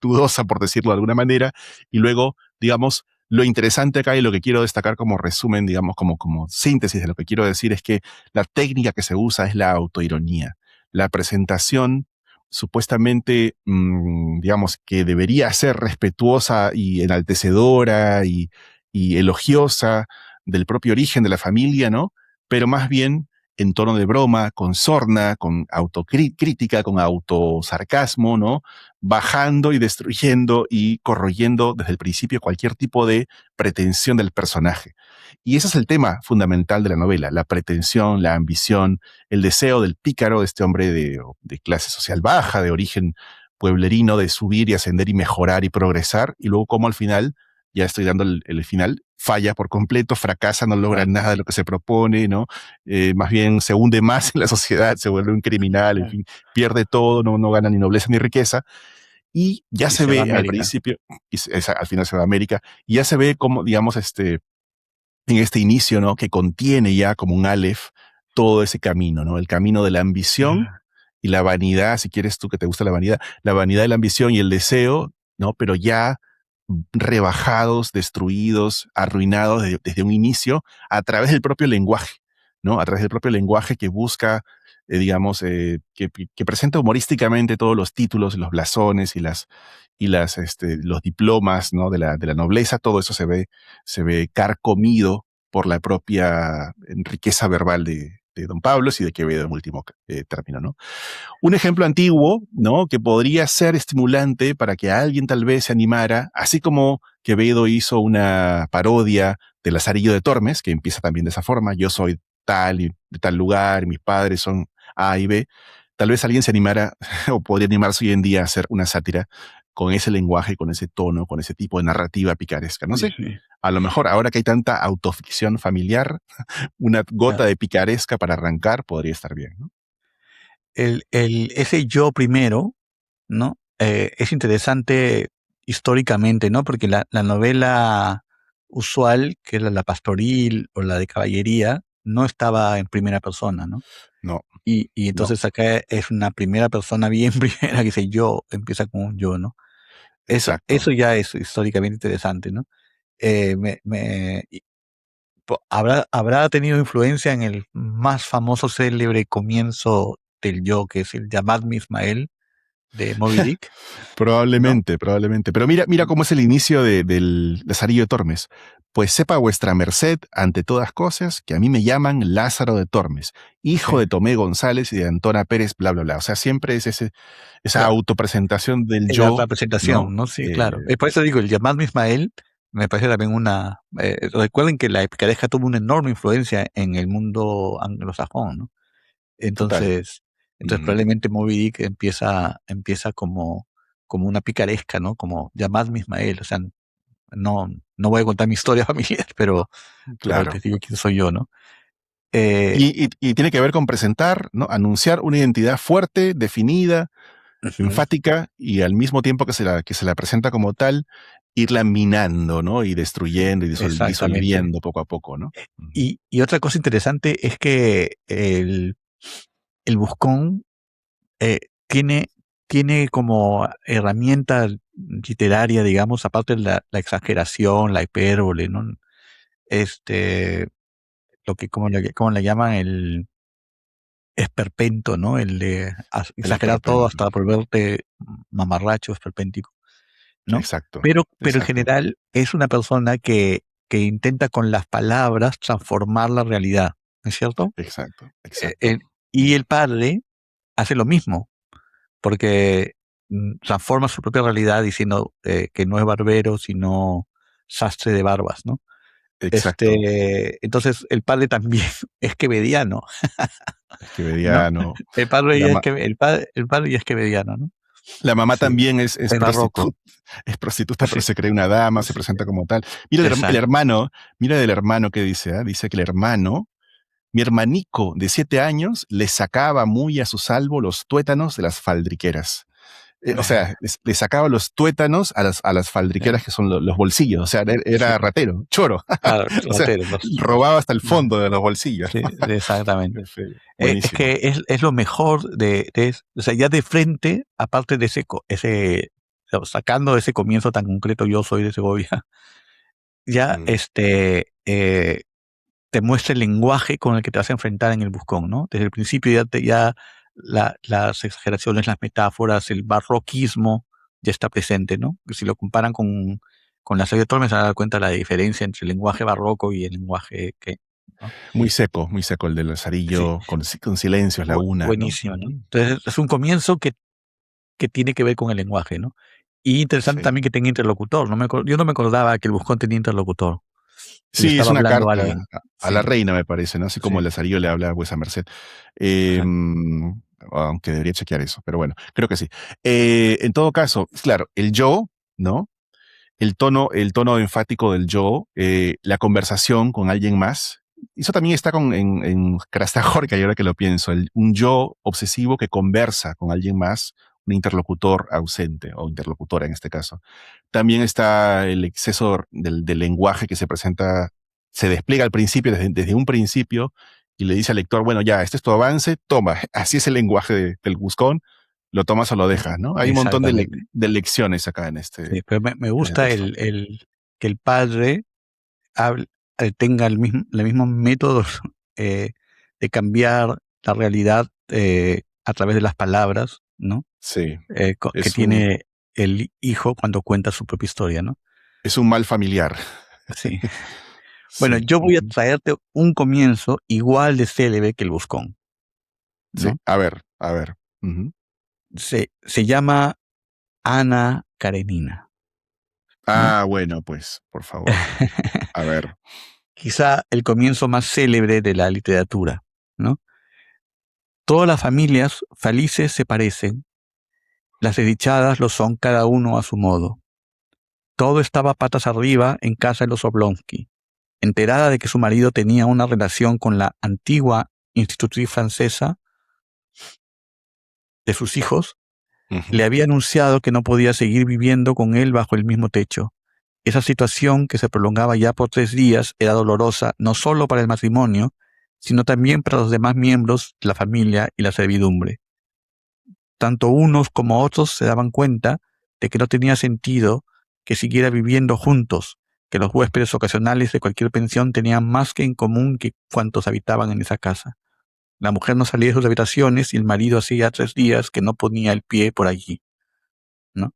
dudosa, por decirlo de alguna manera, y luego, digamos, lo interesante acá y lo que quiero destacar como resumen, digamos, como síntesis de lo que quiero decir es que la técnica que se usa es la autoironía. La presentación supuestamente, digamos, que debería ser respetuosa y enaltecedora y elogiosa del propio origen de la familia, ¿no? Pero más bien en tono de broma, con sorna, con autocrítica, con autosarcasmo, ¿no? Bajando y destruyendo y corroyendo desde el principio cualquier tipo de pretensión del personaje. Y ese es el tema fundamental de la novela, la pretensión, la ambición, el deseo del pícaro, de este hombre de clase social baja, de origen pueblerino, de subir y ascender y mejorar y progresar, y luego como al final, ya estoy dando el final, falla por completo, fracasa, no logra nada de lo que se propone, ¿no? Más bien se hunde más en la sociedad, se vuelve un criminal, en fin, pierde todo, no gana ni nobleza ni riqueza, y ya Y se se va a ve al América. principio, al final se va a América, y ya se ve como, digamos, en este inicio, ¿no? Que contiene ya como un Aleph todo ese camino, ¿no? El camino de la ambición y la vanidad, si quieres tú que te gusta la vanidad y la ambición y el deseo, ¿no? Pero ya rebajados, destruidos, arruinados desde un inicio a través del propio lenguaje, ¿no? A través del propio lenguaje que busca, digamos, que presenta humorísticamente todos los títulos, los blasones los diplomas, ¿no? De la nobleza, todo eso se ve carcomido por la propia riqueza verbal de Don Pablo y de Quevedo en último término, ¿no? Un ejemplo antiguo, ¿no? Que podría ser estimulante para que alguien tal vez se animara, así como Quevedo hizo una parodia de Lazarillo de Tormes, que empieza también de esa forma. Yo soy tal y de tal lugar, y mis padres son A y B. Tal vez alguien se animara o podría animarse hoy en día a hacer una sátira con ese lenguaje, con ese tono, con ese tipo de narrativa picaresca. No Sí, sé, sí, a lo mejor ahora que hay tanta autoficción familiar, una gota claro. de picaresca para arrancar podría estar bien, ¿no? Ese yo primero, ¿no? Es interesante históricamente, ¿no? Porque la novela usual, que es la pastoril o la de caballería, no estaba en primera persona, ¿no? No, Y no, entonces acá es una primera persona bien primera que dice yo, empieza con un yo, ¿no? exacto. Eso ya es históricamente interesante, ¿no? ¿Habrá tenido influencia en el más famoso, célebre comienzo del yo, que es el Llamadme Ismael de Moby Dick? ¿No? Probablemente, probablemente. Pero mira cómo es el inicio del Lazarillo de Tormes. Pues sepa vuestra merced, ante todas cosas, que a mí me llaman Lázaro de Tormes, Sí, hijo de Tomé González y de Antona Pérez, bla, bla, bla. O sea, siempre es esa claro. autopresentación del La yo, ¿no? presentación, ¿no? Sí, claro. Por eso digo, el Llamadme Ismael me parece también una... recuerden que la picaresca tuvo una enorme influencia en el mundo anglosajón, ¿no? Total. Entonces, Mm, probablemente Moby Dick empieza como una picaresca, ¿no? Como Llamadme Ismael. O sea, no voy a contar mi historia familiar, pero claro. te digo quién soy yo, ¿no? Eh, Y tiene que ver con presentar, ¿no? Anunciar una identidad fuerte, definida, Ujú. enfática y al mismo tiempo que se la presenta como tal, irla minando, ¿no? Y destruyendo y Exactamente. disolviendo poco a poco, ¿no? Ujú. Y otra cosa interesante es que el Buscón eh, tiene, tiene como herramienta literaria, digamos, aparte de la exageración, la hipérbole, ¿no? Este, como le llaman el esperpento, ¿no? El de El exagerar todo esperpento. hasta volverte mamarracho, esperpéntico, ¿no? Exacto, Pero en exacto, general es una persona que intenta con las palabras transformar la realidad, ¿no es cierto? exacto, Eh, exacto. el- y el padre hace lo mismo, porque transforma su propia realidad diciendo que no es barbero, sino sastre de barbas, ¿no? Exacto. Entonces el padre también es quevediano, Es que ¿no? Veriano. El padre La, ya es ma- que el padre ya es quevediano, ¿no? la mamá Sí, también es es barroco. prostituta, es prostituta, pero Sí, se cree una dama, se sí, presenta como tal. Mira el exacto. hermano, mira del hermano que dice, ¿ah? Dice que el hermano, mi hermanico de 7 años, le sacaba muy a su salvo los tuétanos de las faldriqueras. O sea, le sacaba los tuétanos a las Eh, faldriqueras que son los bolsillos. O sea, sí, era ratero, choro. claro, O sea, ratero, robaba hasta el fondo de los bolsillos. sí, exactamente. Es Buenísimo. que es lo mejor o sea, ya de frente, aparte de sacando ese comienzo tan concreto, yo soy de Segovia, ya Mm, te muestra el lenguaje con el que te vas a enfrentar en el Buscón, ¿no? Desde el principio ya las exageraciones, las metáforas, el barroquismo ya está presente, ¿no? Si lo comparan con la serie de Tormes, se van a dar cuenta de la diferencia entre el lenguaje barroco y el lenguaje ¿no? muy seco el del Sí, Lazarillo, con silencios, lagunas, ¿no? buenísimo, ¿no? Ujú. Entonces es un comienzo que tiene que ver con el lenguaje, ¿no? Y interesante Sí. también que tenga interlocutor. Yo no me acordaba que el Buscón tenía interlocutor. Y le Sí, es estaba una hablando carta a la sí, reina, me parece, ¿no? Así como sí, el Lazarillo le habla a vuesa merced. exacto. Aunque debería chequear eso, pero bueno, creo que sí. En todo caso, claro, el yo, ¿no? El tono enfático del yo, la conversación con alguien más. Eso también está en Krastajorka, y ahora que lo pienso, un yo obsesivo que conversa con alguien más, un interlocutor ausente, o interlocutora en este caso. También está el exceso del lenguaje que se presenta, se despliega al principio, desde un principio, y le dice al lector, bueno, ya, este es tu avance, toma, así es el lenguaje del buscón, lo tomas o lo dejas, ¿no? Hay un montón Exactamente. de lecciones acá Sí, pero me en ese gusta texto. que el padre tenga los mismos métodos eh, de cambiar la realidad a través de las palabras, ¿no? Sí, Que es tiene el hijo cuando cuenta su propia historia, ¿no? es un mal familiar. Sí. Bueno, Sí, yo voy a ujú. traerte un comienzo igual de célebre que el Buscón, Sí, ¿no? a ver, a ver. Ujú. Se llama Ana Karenina. ¿no? Ah, bueno, pues, por favor. A ver. Quizá el comienzo más célebre de la literatura, ¿no? Todas las familias felices se parecen, las desdichadas lo son cada uno a su modo. Todo estaba patas arriba en casa de los Oblonsky. Enterada de que su marido tenía una relación con la antigua institutriz francesa de sus hijos, le Ujú, había anunciado que no podía seguir viviendo con él bajo el mismo techo. Esa situación, que se prolongaba ya por 3 días, era dolorosa no solo para el matrimonio, sino también para los demás miembros de la familia y la servidumbre. Tanto unos como otros se daban cuenta de que no tenía sentido que siguiera viviendo juntos, que los huéspedes ocasionales de cualquier pensión tenían más que en común que cuantos habitaban en esa casa. La mujer no salía de sus habitaciones y el marido hacía 3 días que no ponía el pie por allí, ¿no?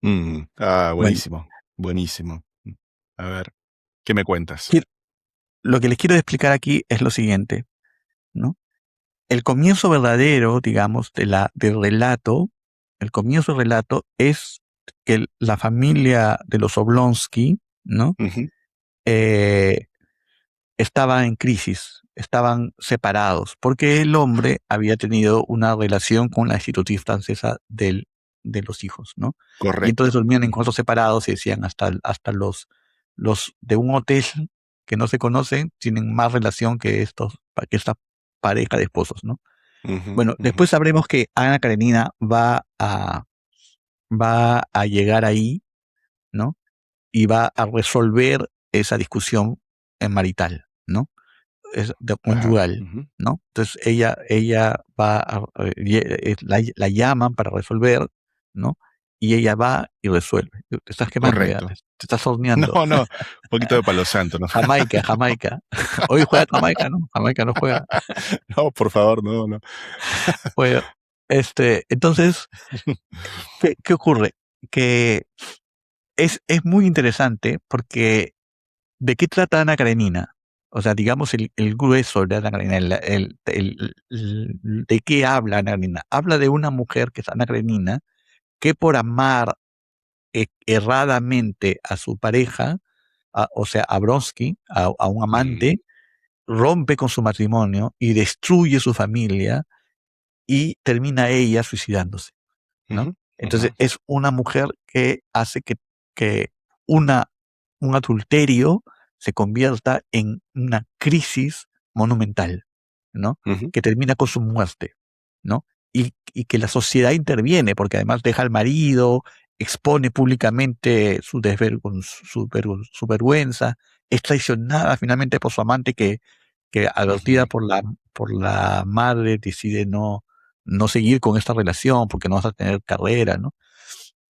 mm, Ah, Bueno, buenísimo, buenísimo. A ver, ¿qué me cuentas? qui- lo que les quiero explicar aquí es lo siguiente, ¿no? El comienzo verdadero, digamos, del relato, el comienzo del relato es que la familia de los Oblonsky, ¿no? Ujú, Eh, estaba en crisis, estaban separados, porque el hombre había tenido una relación con la institutriz francesa de los hijos, ¿no? Y entonces correcto. dormían en Ujú, cuartos separados y decían hasta los de un hotel que no se conocen tienen más relación que esta pareja de esposos, ¿no? ujú, Bueno, ujú, después sabremos que Ana Karenina va a llegar ahí, ¿no? Y va a resolver esa discusión marital, ¿no? Es de ajá, conyugal, ujú. ¿no? Entonces ella va la llaman para resolver, ¿no? Y ella va y resuelve. Te estás quemando ya, te Correcto. estás horneando. No, no, un poquito de palo santo, ¿no? Jamaica, Jamaica. Hoy juega Jamaica, ¿no? Jamaica no juega. No, por favor, no, no. Bueno, entonces, ¿qué ocurre? Que es muy interesante porque ¿de qué trata Ana Karenina? O sea, digamos el grueso de Ana Karenina, ¿de qué habla Ana Karenina? Habla de una mujer que es Ana Karenina, que por amar erradamente a su pareja, o sea, a Bronsky, a un Ujú, amante, rompe con su matrimonio y destruye su familia y termina ella suicidándose, ¿no? ujú, ujú, Entonces es una mujer que hace que una, un adulterio se convierta en una crisis monumental, ¿no? ujú, Que termina con su muerte, ¿no? Y que la sociedad interviene, porque además deja al marido, expone públicamente su vergüenza, es traicionada finalmente por su amante que advertida ujú. por la madre decide no seguir con esta relación porque no vas a tener carrera, ¿no?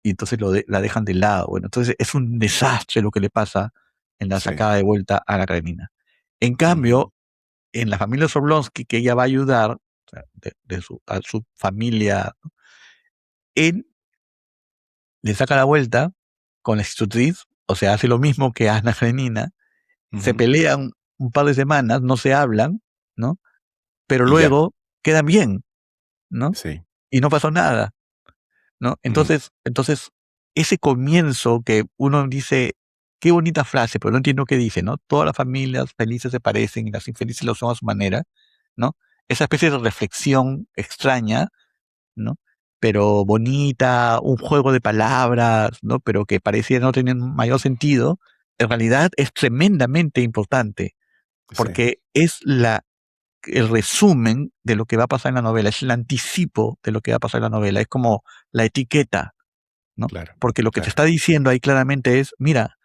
Y entonces la dejan de lado. Bueno, entonces es un desastre lo que le pasa en la Sí. sacada de vuelta a la Karenina. En Ujú, cambio, en la familia Soblonsky, que ella va a ayudar, o sea, a su familia, ¿no? Él le saca la vuelta con la institutriz, o sea, hace lo mismo que Ana Karenina, se ujú. pelean un par de semanas, no se hablan, ¿no? Pero Y ya, luego quedan bien, ¿no? sí. Y no pasó nada, ¿no? Ujú, Entonces, ese comienzo que uno dice, qué bonita frase, pero no entiendo qué dice, ¿no? Todas las familias felices se parecen y las infelices lo son a su manera, ¿no? Esa especie de reflexión extraña, ¿no? Pero bonita, un juego de palabras, ¿no? Pero que parecía no tener mayor sentido, en realidad es tremendamente importante, sí, porque es el resumen de lo que va a pasar en la novela, es el anticipo de lo que va a pasar en la novela, es como la etiqueta, ¿no? claro, Porque lo que te claro. está diciendo ahí claramente es, mira,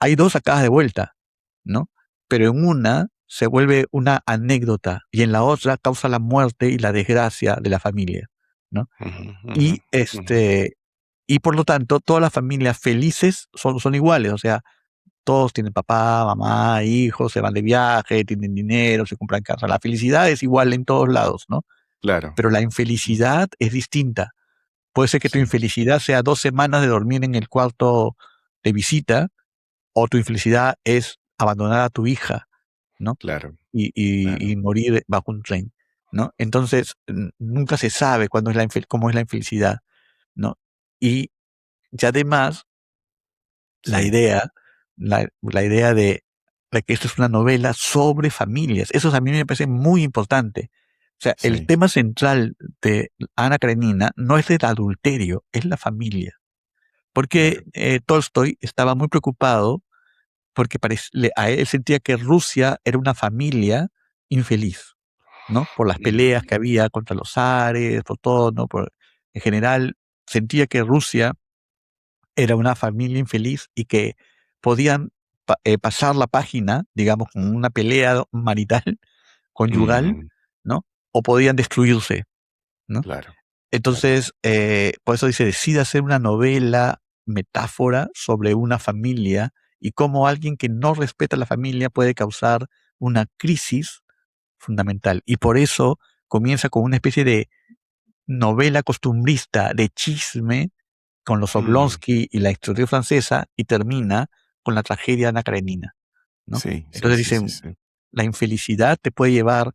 hay dos sacadas de vuelta, ¿no? Pero en una se vuelve una anécdota y en la otra causa la muerte y la desgracia de la familia, ¿no? Ujú, ujú, Y ujú. y por lo tanto, todas las familias felices son iguales, o sea, todos tienen papá, mamá, hijos, se van de viaje, tienen dinero, se compran casa. La felicidad es igual en todos lados, ¿no? Claro. Pero la Mm, infelicidad es distinta. Puede ser que tu sí, infelicidad sea 2 semanas de dormir en el cuarto de visita, o tu infelicidad es abandonar a tu hija, ¿no? claro, Y claro. morir bajo un tren, ¿no? Entonces, nunca se sabe cómo es la infelicidad, ¿no? Y además, la sí, idea, la idea de que esto es una novela sobre familias. Eso a mí me parece muy importante. O sea, el sí, tema central de Ana Karenina no es el adulterio, es la familia. Porque claro. Tolstoy estaba muy preocupado porque a él sentía que Rusia era una familia infeliz, ¿no? Por las peleas Mm, que había contra los zares, por todo, ¿no? En general, sentía que Rusia era una familia infeliz y que podían pasar la página, digamos, con una pelea marital, conyugal, mm, ¿no? O podían destruirse, ¿no? claro, claro. Entonces, por eso dice, decide hacer una novela, metáfora sobre una familia y cómo alguien que no respeta a la familia puede causar una crisis fundamental. Y por eso comienza con una especie de novela costumbrista de chisme con los Mm, Oblonsky y la historia francesa y termina con la tragedia de Ana Karenina, ¿no? sí, sí, Entonces sí, sí, dicen, sí. la infelicidad te puede llevar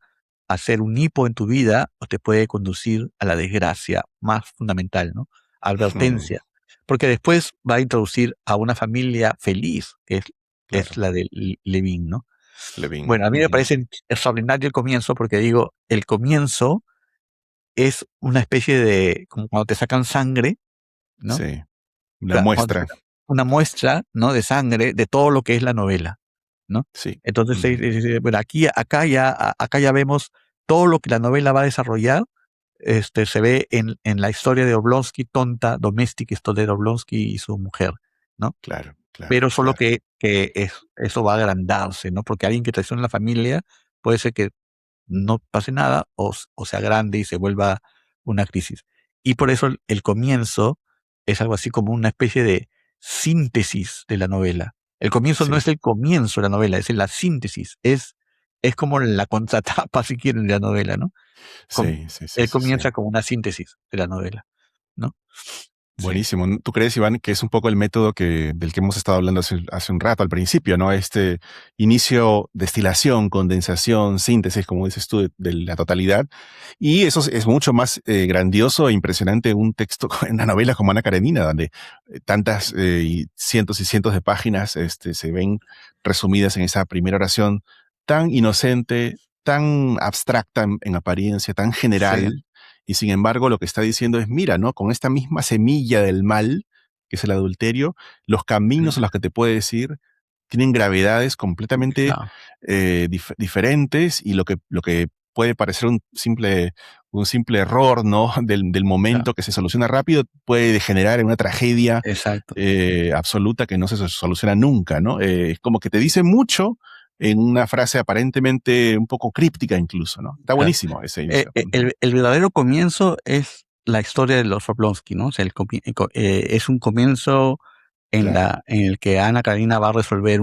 a ser un hipo en tu vida o te puede conducir a la desgracia más fundamental, ¿no? Mm, Advertencia. Porque después va a introducir a una familia feliz, es claro. la de Levin, ¿no? Levin. Bueno, a mí me Ujú. parece extraordinario el comienzo porque digo, el comienzo es una especie de, como cuando te sacan sangre, ¿no? Sí, la Cuando te muestra. sacan una muestra, ¿no? De sangre de todo lo que es la novela, ¿no? Sí. Entonces, Ujú. bueno, acá ya vemos todo lo que la novela va a desarrollar. Se ve en la historia de Oblonsky, tonta, domestic, esto de Oblonsky y su mujer, ¿no? Claro, claro, Pero solo claro. que eso va a agrandarse, ¿no? Porque alguien que traiciona a la familia puede ser que no pase nada o sea grande y se vuelva una crisis. Y por eso el comienzo es algo así como una especie de síntesis de la novela. El comienzo no Sí, es el comienzo de la novela, es la síntesis, es como la contratapa, si quieren, de la novela, ¿no? sí, sí, sí, Él sí, sí. comienza como una síntesis de la novela, ¿no? Sí, Buenísimo. ¿Tú crees, Iván, que es un poco el método del que hemos estado hablando hace un rato al principio, ¿no? Este inicio, destilación, condensación, síntesis, como dices tú, de la totalidad. Y eso es mucho más grandioso e impresionante un texto, en una novela como Ana Karenina, donde tantas y cientos de páginas se ven resumidas en esa primera oración tan inocente, tan abstracta en apariencia, tan sí, general, y sin embargo, lo que está diciendo es, mira, ¿no? Con esta misma semilla del mal, que es el adulterio, los caminos a sí, los que te puede decir tienen gravedades completamente claro, diferentes y lo que puede parecer un simple error, ¿no? Del claro, momento que se soluciona rápido puede degenerar en una tragedia exacto. absoluta que no se soluciona nunca, ¿no? Es como que te dice mucho en una frase aparentemente un poco críptica incluso, ¿no? Está Claro. buenísimo ese inicio. Ujú. El verdadero comienzo es la historia de los Oblonsky, ¿no? O sea, es un comienzo Claro. en el que Ana Karina va a resolver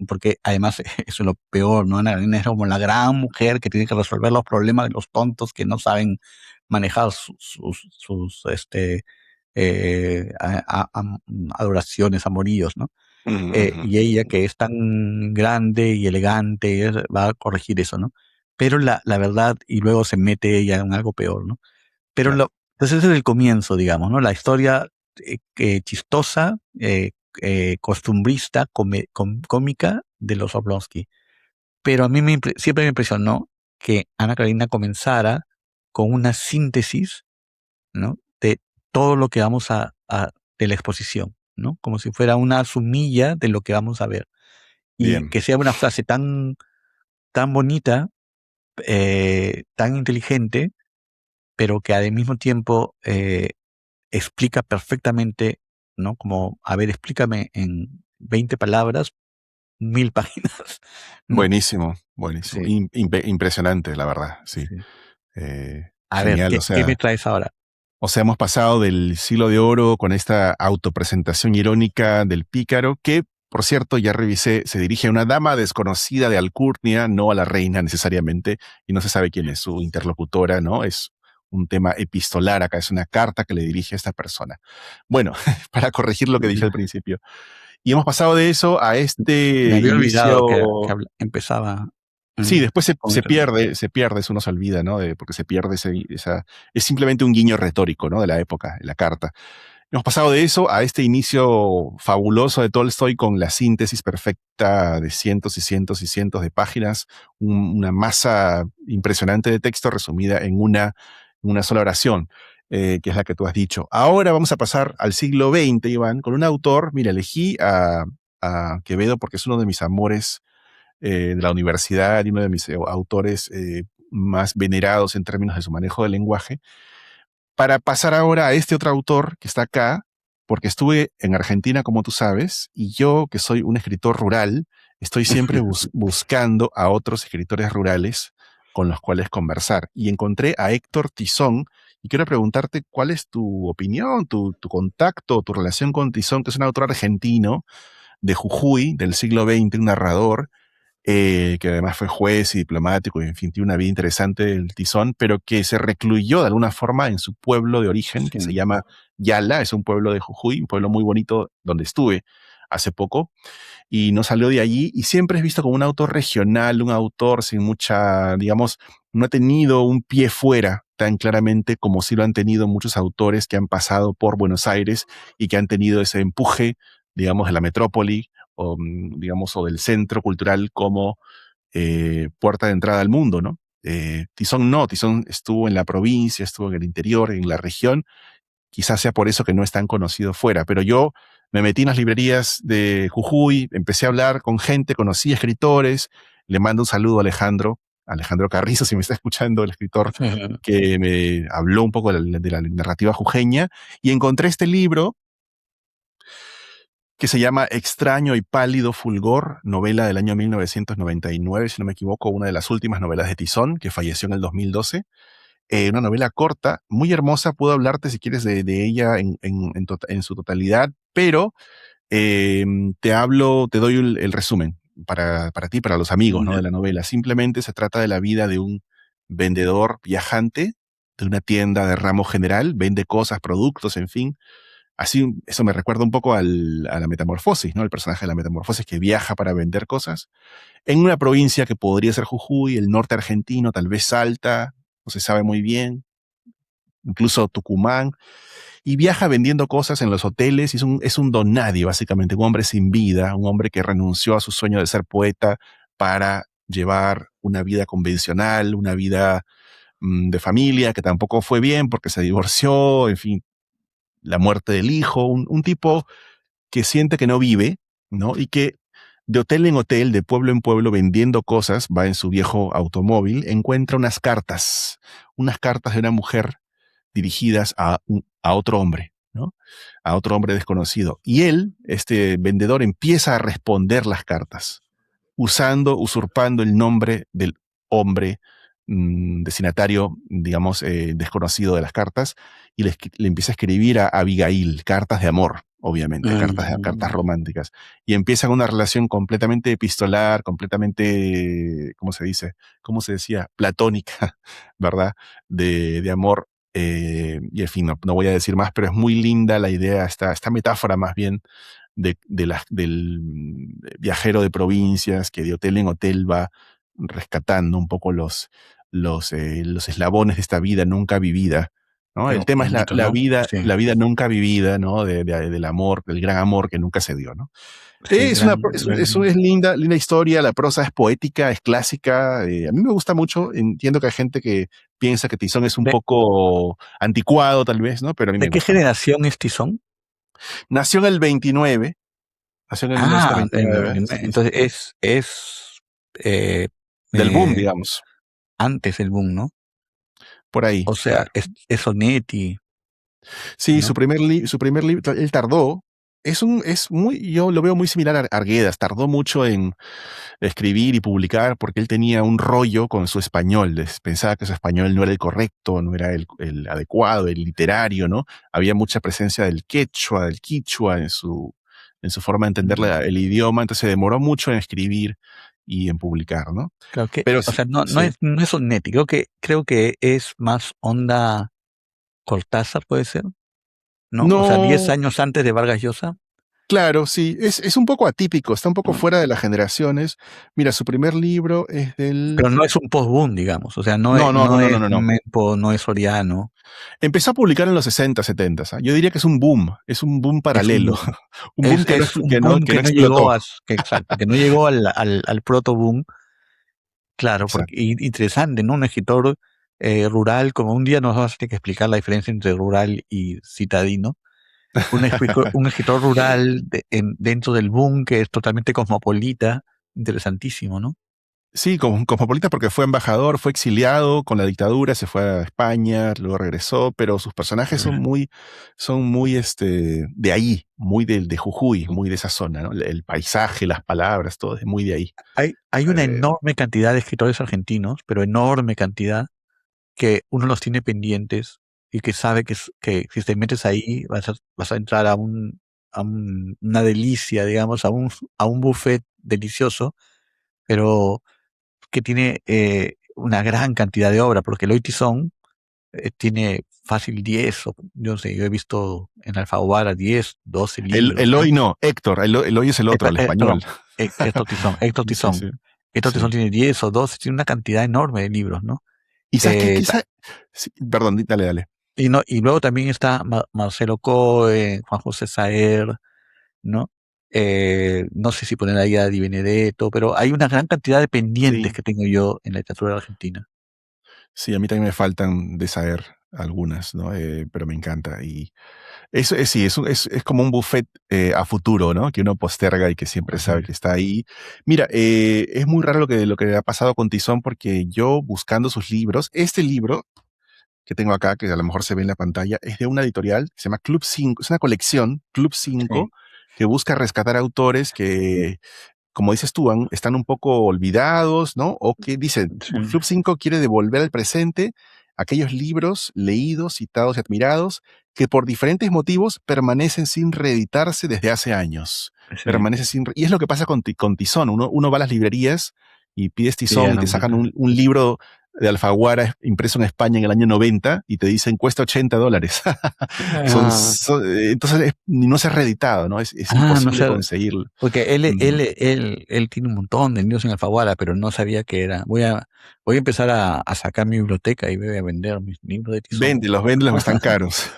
porque además eso es lo peor, ¿no? Ana Karina es como la gran mujer que tiene que resolver los problemas de los tontos que no saben manejar adoraciones, amoríos, ¿no? Ujú, ujú, Y ella ujú. que es tan grande y elegante va a corregir eso, ¿no? Pero la verdad, y luego se mete ella en algo peor, ¿no? Pero Claro. entonces ese es el comienzo, digamos, ¿no? La historia chistosa, costumbrista, cómica de los Oblonsky. Pero a mí siempre me impresionó que Ana Karina comenzara con una síntesis, ¿no? De todo lo que de la exposición, ¿no? Como si fuera una sumilla de lo que vamos a ver y Bien. que sea una frase tan bonita, tan inteligente, pero que al mismo tiempo explica perfectamente, ¿no? Como, a ver, explícame en 20 palabras, 1000 páginas, ¿no? Buenísimo, buenísimo. Sí, Impresionante, la verdad, sí. sí. A ver, Genial, ¿qué me traes ahora? hemos pasado del siglo de oro con esta autopresentación irónica del pícaro, que, por cierto, ya revisé, se dirige a una dama desconocida de alcurnia, no a la reina necesariamente, y no se sabe quién es su interlocutora, ¿no? Es un tema epistolar acá, es una carta que le dirige a esta persona. Bueno, para corregir lo que dije al principio. Y hemos pasado de eso a Me este había olvidado que inicio. empezaba Sí, después con eso, ¿no? se pierde, eso uno se olvida, ¿no? Porque se pierde es simplemente un guiño retórico, ¿no? De la época, la carta. Hemos pasado de eso a este inicio fabuloso de Tolstoy con la síntesis perfecta de cientos y cientos y cientos de páginas, una masa impresionante de texto resumida en una sola oración, que es la que tú has dicho. Ahora vamos a pasar al siglo XX, Iván, con un autor. Mira, elegí a Quevedo porque es uno de mis amores de la universidad y uno de mis autores más venerados en términos de su manejo del lenguaje, para pasar ahora a este otro autor que está acá, porque estuve en Argentina, como tú sabes, y yo, que soy un escritor rural, estoy siempre buscando a otros escritores rurales con los cuales conversar. Y encontré a Héctor Tizón, y quiero preguntarte cuál es tu opinión, tu contacto, tu relación con Tizón, que es un autor argentino de Jujuy, del siglo XX, un narrador, que además fue juez y diplomático, y en fin, tiene una vida interesante el Tizón, pero que se recluyó de alguna forma en su pueblo de origen, que se Sí. llama Yala, es un pueblo de Jujuy, un pueblo muy bonito donde estuve hace poco, y no salió de allí, y siempre es visto como un autor regional, un autor sin mucha, digamos, no ha tenido un pie fuera tan claramente como sí lo han tenido muchos autores que han pasado por Buenos Aires y que han tenido ese empuje, digamos, de la metrópoli, o digamos, o del centro cultural como puerta de entrada al mundo, ¿no? Tizón no, Tizón estuvo en la provincia, estuvo en el interior, en la región, quizás sea por eso que no es tan conocido fuera, pero yo me metí en las librerías de Jujuy, empecé a hablar con gente, conocí escritores, le mando un saludo a Alejandro Carrizo, si me está escuchando, el escritor que me habló un poco de la narrativa jujeña, y encontré este libro que se llama Extraño y pálido fulgor, novela del año 1999, si no me equivoco, una de las últimas novelas de Tizón, que falleció en el 2012. Una novela corta, muy hermosa, puedo hablarte si quieres de ella en su totalidad, pero te doy el resumen para ti, para los amigos, ¿no? Ya. De la novela. Simplemente se trata de la vida de un vendedor viajante de una tienda de ramo general, vende cosas, productos, en fin. Así, eso me recuerda un poco a la Metamorfosis, ¿no? El personaje de la Metamorfosis que viaja para vender cosas en una provincia que podría ser Jujuy, el norte argentino, tal vez Salta, no se sabe muy bien, incluso Tucumán, y viaja vendiendo cosas en los hoteles y es un don nadie, básicamente, un hombre sin vida, un hombre que renunció a su sueño de ser poeta para llevar una vida convencional, una vida de familia, que tampoco fue bien porque se divorció, en fin, la muerte del hijo, un tipo que siente que no vive, ¿no? Y que de hotel en hotel, de pueblo en pueblo, vendiendo cosas, va en su viejo automóvil, encuentra unas cartas de una mujer dirigidas a otro hombre, ¿no? A otro hombre desconocido. Y él, este vendedor, empieza a responder las cartas, usurpando el nombre del hombre destinatario, digamos, desconocido de las cartas, y le empieza a escribir a Abigail, cartas de amor, obviamente, cartas románticas. Y empiezan una relación completamente epistolar, completamente, ¿cómo se dice? ¿Cómo se decía? Platónica, ¿verdad? De amor. Y en fin, no voy a decir más, pero es muy linda la idea, esta metáfora más bien del viajero de provincias que de hotel en hotel va rescatando un poco los eslabones de esta vida nunca vivida, ¿no? Qué El tema es bonito, ¿no? Sí, la vida nunca vivida, ¿no? Del amor, del gran amor que nunca se dio, ¿no? sí, Es linda, linda historia, la prosa es poética, es clásica, a mí me gusta mucho, entiendo que hay gente que piensa que Tizón es un ¿De, poco anticuado tal vez, ¿no? Pero a mí de me qué gusta mucho. generación es Tizón? Nació en el 29, nació en el Ah, 1929, sí, entonces es eh, del boom, eh, digamos, antes del boom, ¿no? por ahí, O sea, claro. es Onetti, Sí, ¿no? su primer libro, él tardó, yo lo veo muy similar a Arguedas, tardó mucho en escribir y publicar porque él tenía un rollo con su español, pensaba que su español no era el correcto, no era el adecuado, el literario, ¿no? Había mucha presencia del quechua, del quichua en su forma de entender Mm, el idioma, entonces se demoró mucho en escribir y en publicar, ¿no? Creo que, Pero o sí, sea, sí. no es Onetti, creo que es más onda Cortázar, puede ser, ¿no? O sea, 10 No, años antes de Vargas Llosa. Claro, sí, es un poco atípico, está un poco fuera de las generaciones. Mira, su primer libro es del... Pero no es un post-boom, digamos. O sea, No, no, no, no no, es no, no, no. Menpo, no es Soriano. Empezó a publicar en los 60, 70. Yo diría que es un boom Es un paralelo, boom. un boom que no, Es un boom que no que no llegó explotó. a, exacto, que no llegó al proto boom. Claro, porque Exacto. interesante, ¿no? Un escritor rural, como un día nos vas a tener que explicar la diferencia entre rural y citadino. Un escritor rural dentro del boom que es totalmente cosmopolita, interesantísimo, ¿no? Sí, como cosmopolita porque fue embajador, fue exiliado con la dictadura, se fue a España, luego regresó, pero sus personajes son muy de ahí, muy de Jujuy, muy de esa zona, ¿no? El paisaje, las palabras, todo es muy de ahí. Hay una Eh, enorme cantidad de escritores argentinos, pero enorme cantidad, que uno los tiene pendientes y que sabe que si te metes ahí vas a entrar una delicia, digamos, a un buffet delicioso, pero que tiene una gran cantidad de obra, porque Eloy Tizón tiene fácil 10, o yo no sé, yo he visto en Alfaguara 10, 12 libros, ¿no? Eloy no, Héctor, Eloy es el otro, el español. Perdón, Héctor Sí, Tizón. sí, Héctor Tizón sí. tiene 10 o 12, tiene una cantidad enorme de libros, ¿no? ¿Y sabes qué? Eh, ta- Sí, perdón, dale, dale. y, no y luego también está Marcelo Cohen, Juan José Saer, ¿no? No sé si poner ahí a Di Benedetto, pero hay una gran cantidad de pendientes Sí, que tengo yo en la literatura argentina. sí, a mí también me faltan de saber algunas, ¿no? Pero me encanta. Y eso es, sí, es como un buffet a futuro, ¿no? Que uno posterga y que siempre Así sabe es. que está ahí. Mira, es muy raro lo que ha pasado con Tizón porque yo buscando sus libros, este libro que tengo acá, que a lo mejor se ve en la pantalla, es de una editorial que se llama Club 5, es una colección, Club Sí, 5, que busca rescatar autores que como dices tú, están un poco olvidados, ¿no? O que dicen, sí, Club 5 quiere devolver al presente aquellos libros leídos, citados y admirados que por diferentes motivos permanecen sin reeditarse desde hace años. sí. Y es lo que pasa con Tizón. Uno va a las librerías y pides Sí, Tizón ya y no te sacan encuentro. un libro de Alfaguara impreso en España en el año 90 y te dicen cuesta $80. Ah, Entonces no se ha reeditado, ¿no? Es no imposible sé, conseguirlo. porque Mm. él tiene un montón de libros en Alfaguara, pero no sabía que era. Voy a empezar a sacar mi biblioteca y voy a vender mis libros de Tizón. Véndelos, véndelos, están caros.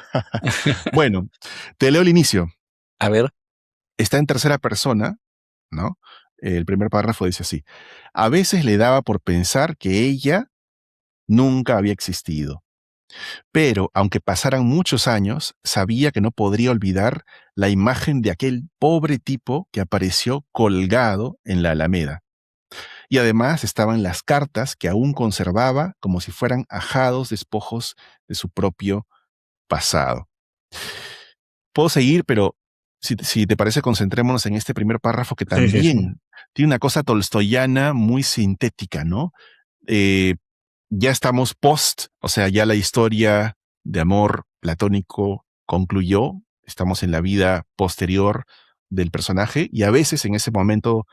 Bueno, te leo el inicio. A ver, Está en tercera persona, ¿no? El primer párrafo dice así. A veces le daba por pensar que ella nunca había existido, pero aunque pasaran muchos años, sabía que no podría olvidar la imagen de aquel pobre tipo que apareció colgado en la Alameda. Y además estaban las cartas que aún conservaba como si fueran ajados despojos de su propio pasado. Puedo seguir, pero si te parece, concentrémonos en este primer párrafo que sí, sí, sí. también tiene una cosa tolstoyana muy sintética, ¿no? Eh, ya estamos post, o sea, ya la historia de amor platónico concluyó, estamos en la vida posterior del personaje y a veces en ese momento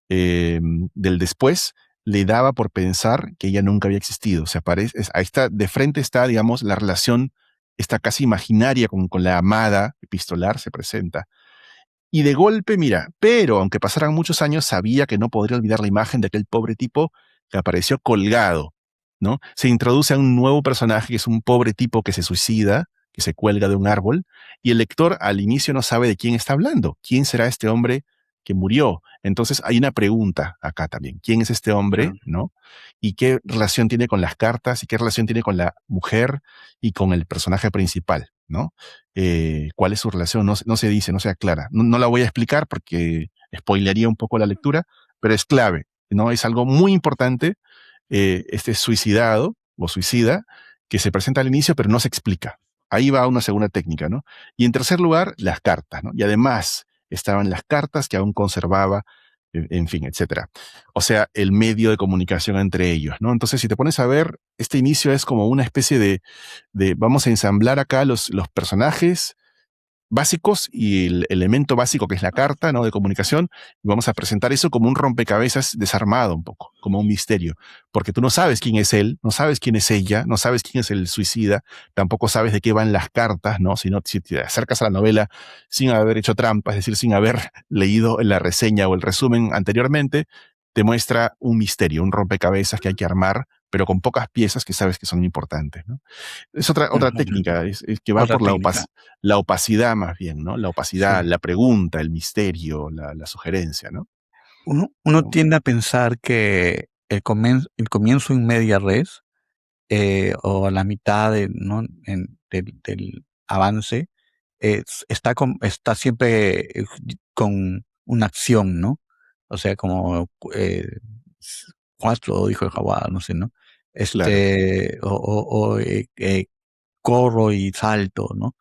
del después le daba por pensar que ella nunca había existido. O sea, ahí está, de frente está, digamos, la relación, está casi imaginaria con la amada epistolar, se presenta. Y de golpe, mira, pero aunque pasaran muchos años, sabía que no podría olvidar la imagen de aquel pobre tipo que apareció colgado, ¿no? Se introduce a un nuevo personaje que es un pobre tipo que se suicida, que se cuelga de un árbol, y el lector al inicio no sabe de quién está hablando. ¿Quién será este hombre que murió? Entonces hay una pregunta acá también. ¿Quién es este hombre, Claro. no? ¿Y qué relación tiene con las cartas? ¿Y qué relación tiene con la mujer y con el personaje principal, no? ¿Cuál es su relación? No se dice, no se aclara. No la voy a explicar porque spoilearía un poco la lectura, pero es clave, ¿no? Es algo muy importante, este suicidado o suicida que se presenta al inicio, pero no se explica. Ahí va una segunda técnica, ¿no? Y en tercer lugar, las cartas, ¿no? Y además estaban las cartas que aún conservaba, en fin, etcétera. O sea, el medio de comunicación entre ellos, ¿no? Entonces, si te pones a ver, este inicio es como una especie de vamos a ensamblar acá los personajes básicos y el elemento básico que es la carta, ¿no? De comunicación, y vamos a presentar eso como un rompecabezas desarmado un poco, como un misterio, porque tú no sabes quién es él, no sabes quién es ella, no sabes quién es el suicida, tampoco sabes de qué van las cartas, ¿no? Si te acercas a la novela sin haber hecho trampa, es decir, sin haber leído la reseña o el resumen anteriormente, te muestra un misterio, un rompecabezas que hay que armar, pero con pocas piezas que sabes que son importantes, ¿no? Es otra técnica, es que va Otra por técnica. la opacidad más bien, ¿no? La opacidad, Sí. la pregunta, el misterio, la sugerencia, ¿no? Uno Pero, tiende a pensar que el comienzo en media res, o a la mitad ¿no? Del avance, está siempre con una acción, ¿no? O sea, como cuatro, dijo el jaguar, no sé, ¿no? claro, Corro y salto, ¿no?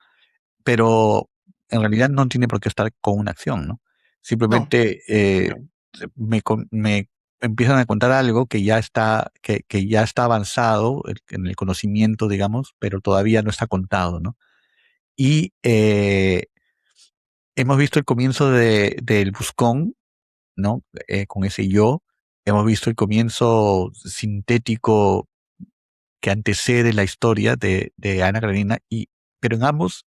Pero en realidad no tiene por qué estar con una acción, ¿no? no, Simplemente me empiezan a contar algo que ya está avanzado en el conocimiento, digamos, pero todavía no está contado, ¿no? Y hemos visto el comienzo del Buscón, ¿no? Con ese yo. Hemos visto el comienzo sintético que antecede la historia de Ana Karenina, pero en ambos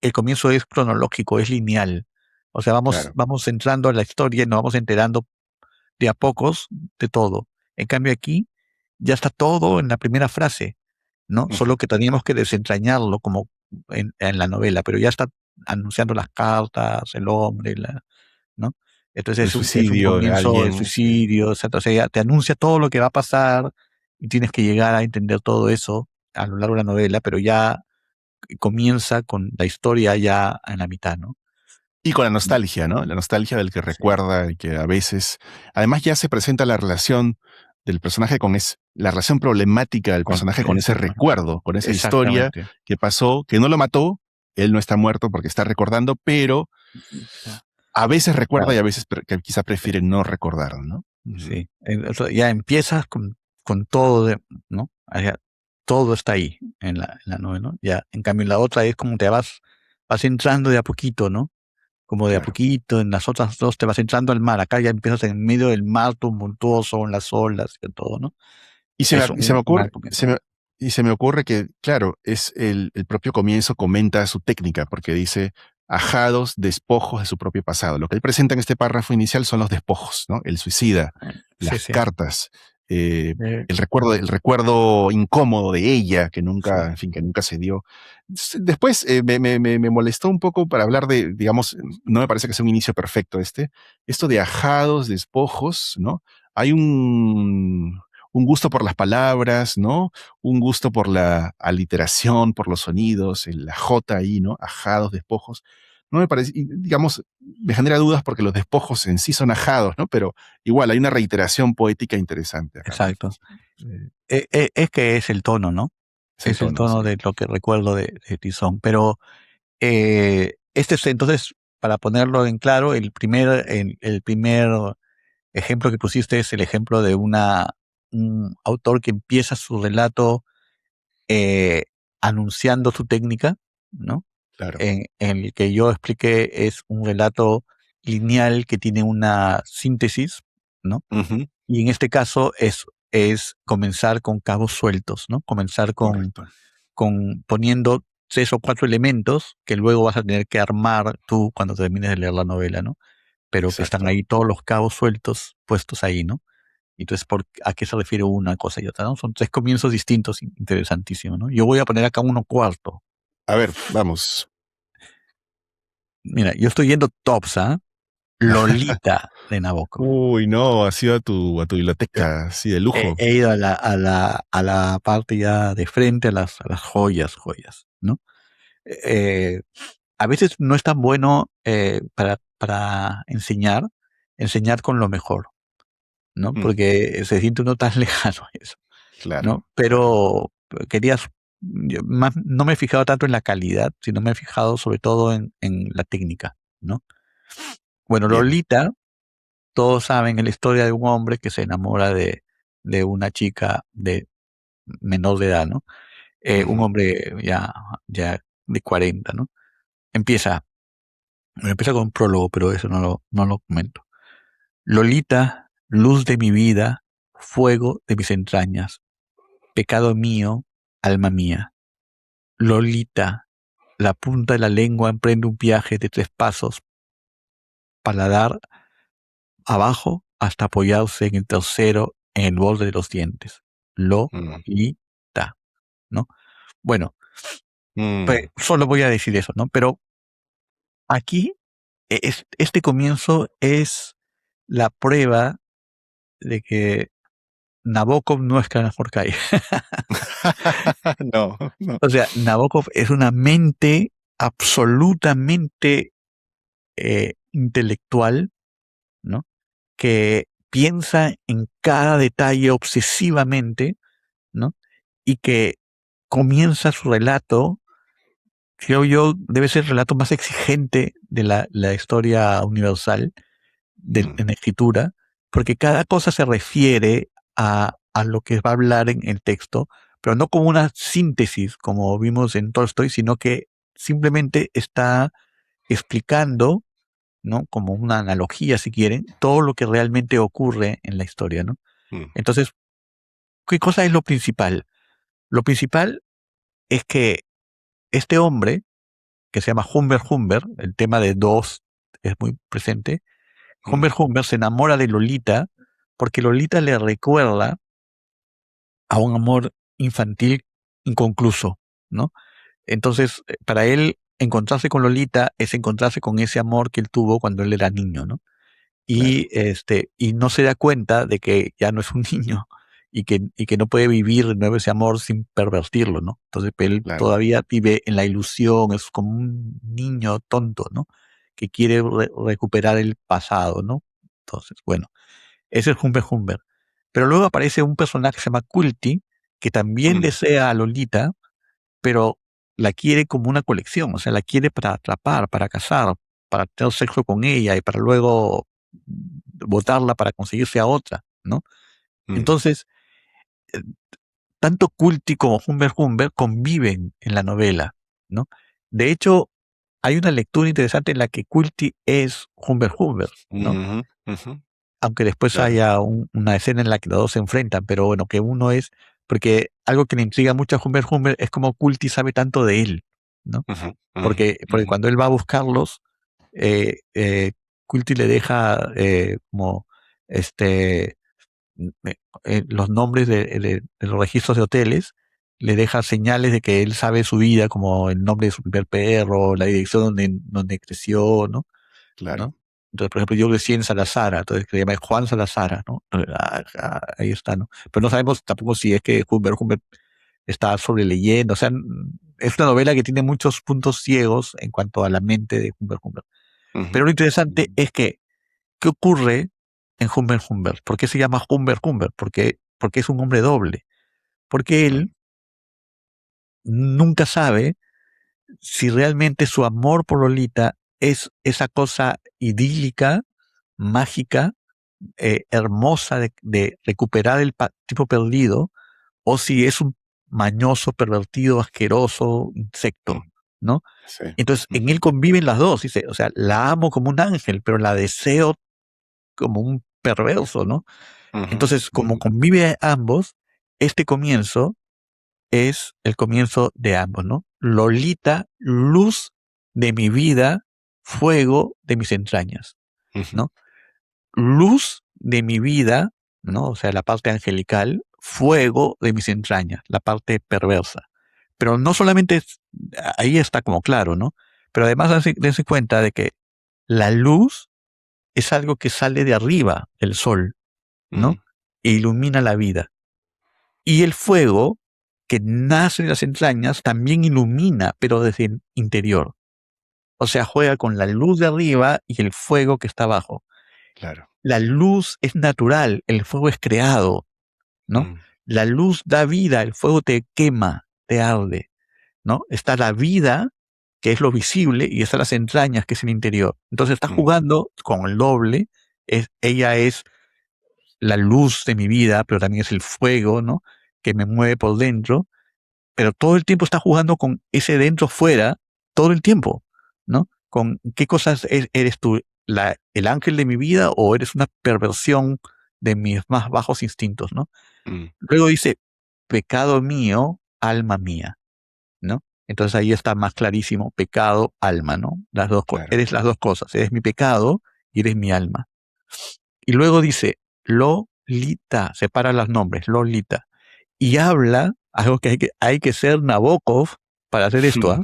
el comienzo es cronológico, es lineal. O sea, claro. vamos entrando a la historia y nos vamos enterando de a pocos de todo. En cambio aquí ya está todo en la primera frase, ¿no? Ujú. Solo que teníamos que desentrañarlo como en la novela, pero ya está anunciando las cartas, el hombre, ¿no? Entonces El es un suicidio de comienzo, el alguien, sí. suicidio, etcétera. O sea, ya te anuncia todo lo que va a pasar y tienes que llegar a entender todo eso a lo largo de la novela, pero ya comienza con la historia ya en la mitad, ¿no? Y con la nostalgia, ¿no? La nostalgia del que Sí, recuerda, el que a veces, además ya se presenta la relación del personaje la relación problemática del personaje con ese recuerdo, con esa historia exactamente. que pasó, que no lo mató, él no está muerto porque está recordando, pero Ya, a veces recuerda y claro, a veces que quizá sí, prefiere no recordar, ¿no? Ujú. sí. Ya empiezas con todo, ¿no? O sea, todo está ahí en la novela, ¿no? Ya, en cambio, en la otra es como vas entrando de a poquito, ¿no? Como de a Claro. poquito, en las otras dos te vas entrando al mar, acá ya empiezas en medio del mar tumultuoso, en las olas y todo, ¿no? Es Y se me un ocurre, mal comienzo. y se me ocurre que, claro, es el propio comienzo comenta su técnica, porque dice ajados, despojos de su propio pasado. Lo que él presenta en este párrafo inicial son los despojos, ¿no? El suicida, Sí, las sí. cartas, eh, Eh, el recuerdo incómodo de ella, que nunca, sí. en fin, que nunca se dio. Después me molestó un poco para hablar de, digamos, no me parece que sea un inicio perfecto esto de ajados, despojos, ¿no? Hay un gusto por las palabras, ¿no? Un gusto por la aliteración, por los sonidos, la J ahí, ¿no? Ajados, despojos. No me parece, y, digamos, me genera dudas porque los despojos en sí son ajados, ¿no? Pero igual hay una reiteración poética interesante acá. Exacto. Eh, Es que es el tono, ¿no? es el Es el tono, tono sí. de lo que recuerdo de Tizón. Pero entonces, para ponerlo en claro, el primer ejemplo que pusiste es el ejemplo de un autor que empieza su relato eh, anunciando su técnica, ¿no? Claro. En el que yo expliqué es un relato lineal que tiene una síntesis, ¿no? Ujú, Y en este caso es comenzar con cabos sueltos, ¿no? Comenzar correcto. con poniendo 3 o 4 elementos que luego vas a tener que armar tú cuando termines de leer la novela, ¿no? Pero que están Exacto. ahí todos los cabos sueltos puestos ahí, ¿no? Y entonces, ¿a qué se refiere una cosa y otra, ¿no? Son 3 comienzos distintos, interesantísimos, ¿no? Yo voy a poner acá uno cuarto. A ver, vamos. Mira, yo estoy yendo tops, ¿ah? Lolita de Nabokov. Uy, no, has ido a tu biblioteca, así de He, lujo. he ido a la parte ya de frente, a las joyas, joyas, ¿no? Eh, a veces no es tan bueno para enseñar con lo mejor, ¿no? Mm, Porque se siente uno tan lejano a eso, claro, ¿no? Pero no me he fijado tanto en la calidad, sino me he fijado sobre todo en la técnica, ¿no? Bueno, bien. Lolita, todos saben, es la historia de un hombre que se enamora de una chica de menor de edad, ¿no? Un Ujú, hombre ya de 40, ¿no? empieza, bueno, empieza con un prólogo, pero eso no lo comento. Lolita, luz de mi vida, fuego de mis entrañas, pecado mío, alma mía. Lolita, la punta de la lengua emprende un viaje de 3 pasos, paladar abajo hasta apoyarse en el tercero en el borde de los dientes. Mm, Lolita, ¿no? Bueno, pues mm. solo voy a decir eso, ¿no? Pero aquí, este comienzo es la prueba de que Nabokov no es Kramer Forcade. No, no. O sea, Nabokov es una mente absolutamente intelectual, ¿no? Que piensa en cada detalle obsesivamente, ¿no? Y que comienza su relato, creo yo, debe ser el relato más exigente de la historia universal Mm, en escritura, porque cada cosa se refiere a lo que va a hablar en el texto, pero no como una síntesis, como vimos en Tolstoy, sino que simplemente está explicando, ¿no? Como una analogía, si quieren, todo lo que realmente ocurre en la historia, ¿no? mm, Entonces, ¿qué cosa es lo principal? Lo principal es que este hombre, que se llama Humbert Humbert, el tema de dos es muy presente, mm, Humbert Humbert se enamora de Lolita porque Lolita le recuerda a un amor infantil inconcluso, ¿no? Entonces, para él, encontrarse con Lolita es encontrarse con ese amor que él tuvo cuando él era niño, ¿no? claro. Y no se da cuenta de que ya no es un niño y que no puede vivir de nuevo ese amor sin pervertirlo, ¿no? Entonces él Claro. todavía vive en la ilusión, es como un niño tonto, ¿no? Que quiere recuperar el pasado, ¿no? Entonces, bueno, ese es Humbert Humbert. Pero luego aparece un personaje que se llama Quilty, que también Mm, desea a Lolita, pero la quiere como una colección, o sea, la quiere para atrapar, para cazar, para tener sexo con ella y para luego botarla para conseguirse a otra, ¿no? mm, Entonces, eh, tanto Culti como Humbert Humbert conviven en la novela, ¿no? De hecho, hay una lectura interesante en la que Culti es Humbert Humbert, ¿no? ujú, ujú, Aunque después claro. haya una escena en la que los dos se enfrentan, pero bueno, que uno es, porque algo que le intriga mucho a Humbert Humbert es cómo Culti sabe tanto de él, ¿no? Ujú, ujú, Porque ujú, cuando él va a buscarlos, eh, eh, Quilty le deja como este los nombres de los registros de hoteles, le deja señales de que él sabe su vida, como el nombre de su primer perro, la dirección donde creció, ¿no? claro. ¿No? Entonces, por ejemplo, yo crecí en Salazar, entonces que se llama Juan Salazar, ¿no? Ahí está, ¿no? Pero no sabemos tampoco si es que Humbert está sobre leyenda, o sea, es una novela que tiene muchos puntos ciegos en cuanto a la mente de Humbert. Ujú, Pero lo interesante ujú, es que, ¿qué ocurre en Humbert? ¿Por qué se llama Humbert? Porque es un hombre doble. Porque mm, él nunca sabe si realmente su amor por Lolita es esa cosa idílica, mágica, hermosa de recuperar el tipo perdido, o si es un mañoso, pervertido, asqueroso insecto, mm, ¿no? sí. Entonces, en Ujú, él conviven las dos, dice, o sea, la amo como un ángel, pero la deseo como un perverso, ¿no? ujú, Entonces, como ujú, convive ambos, este comienzo es el comienzo de ambos, ¿no? Lolita, luz de mi vida, fuego de mis entrañas, ujú, ¿no? Luz de mi vida, ¿no? O sea, la parte angelical, fuego de mis entrañas, la parte perversa. Pero no solamente ahí está como claro, ¿no? Pero además dense cuenta de que la luz es algo que sale de arriba del sol, ¿no? mm, E ilumina la vida. Y el fuego, que nace de las entrañas, también ilumina, pero desde el interior. O sea, juega con la luz de arriba y el fuego que está abajo. claro. La luz es natural, el fuego es creado, ¿no? Mm, La luz da vida, el fuego te quema, te arde, ¿no? Está la vida, que es lo visible, y están las entrañas, que es el interior. Entonces está mm, jugando con el doble, ella es la luz de mi vida, pero también es el fuego, ¿no? Que me mueve por dentro, pero todo el tiempo está jugando con ese dentro fuera, todo el tiempo, ¿no? Con qué cosas eres tú, el ángel de mi vida o eres una perversión de mis más bajos instintos, ¿no? Mm, Luego dice, pecado mío, alma mía, ¿no? Entonces ahí está más clarísimo, pecado, alma, ¿no? claro. Eres las dos cosas, eres mi pecado y eres mi alma. Y luego dice, Lolita, separa los nombres, Lolita. Y habla, algo que hay que ser Nabokov para hacer esto, ¿ah?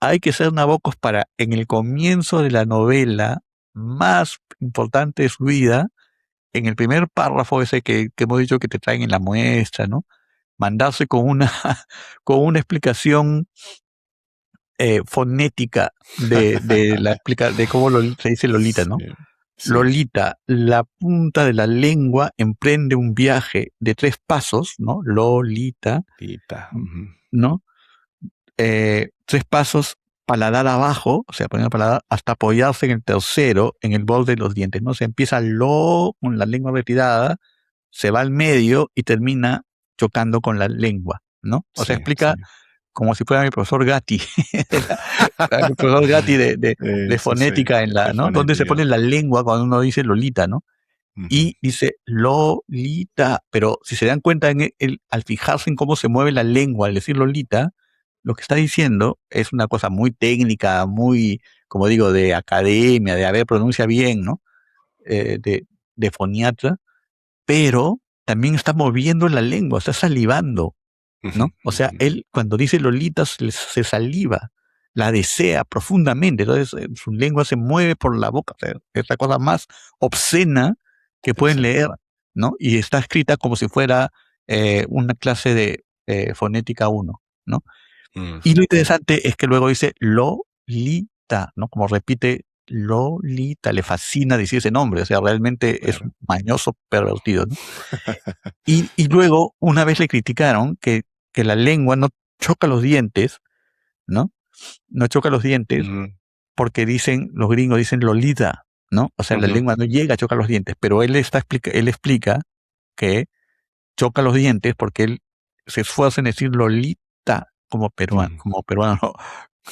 Hay que ser Nabokov para, en el comienzo de la novela más importante de su vida, en el primer párrafo ese que hemos dicho que te traen en la muestra, ¿no? Mandarse con una, con una explicación fonética de cómo se dice Lolita, Sí, ¿no? sí. Lolita, la punta de la lengua emprende un viaje de 3 pasos, ¿no? Lolita, Tita, ujú. ¿no? 3 pasos, paladar abajo, o sea, poniendo el paladar, hasta apoyarse en el tercero, en el borde de los dientes, ¿no? Se empieza con la lengua retirada, se va al medio y termina chocando con la lengua, ¿no? O sea, Sí, sí. explica como si fuera mi profesor Gatti, mi profesor Gatti de Sí, sí. fonética De ¿no? Donde se fonética. pone la lengua cuando uno dice Lolita, ¿no? Ujú. Y dice Lolita, pero si se dan cuenta al fijarse en cómo se mueve la lengua al decir Lolita, lo que está diciendo es una cosa muy técnica, muy, como digo, de academia, de a ver, pronuncia bien, ¿no? De foniatra, pero también está moviendo la lengua, está salivando, Ujú, ¿no? O sea, ujú. él cuando dice Lolita se saliva, la desea profundamente, entonces su lengua se mueve por la boca, o sea, es la cosa más obscena que pueden Exacto. leer, ¿no? Y está escrita como si fuera una clase de fonética uno, ¿no? Mm, Y lo interesante es que luego dice Lolita, ¿no? Como repite Lolita, le fascina decir ese nombre, o sea, realmente es claro. un mañoso pervertido, ¿no? Y luego, una vez le criticaron que la lengua no choca los dientes, ¿no? No choca los dientes Ujú, porque dicen, los gringos dicen Lolita, ¿no? O sea, la ujú, lengua no llega a chocar los dientes, pero él explica que choca los dientes porque él se esfuerza en decir Lolita ujú. como peruano,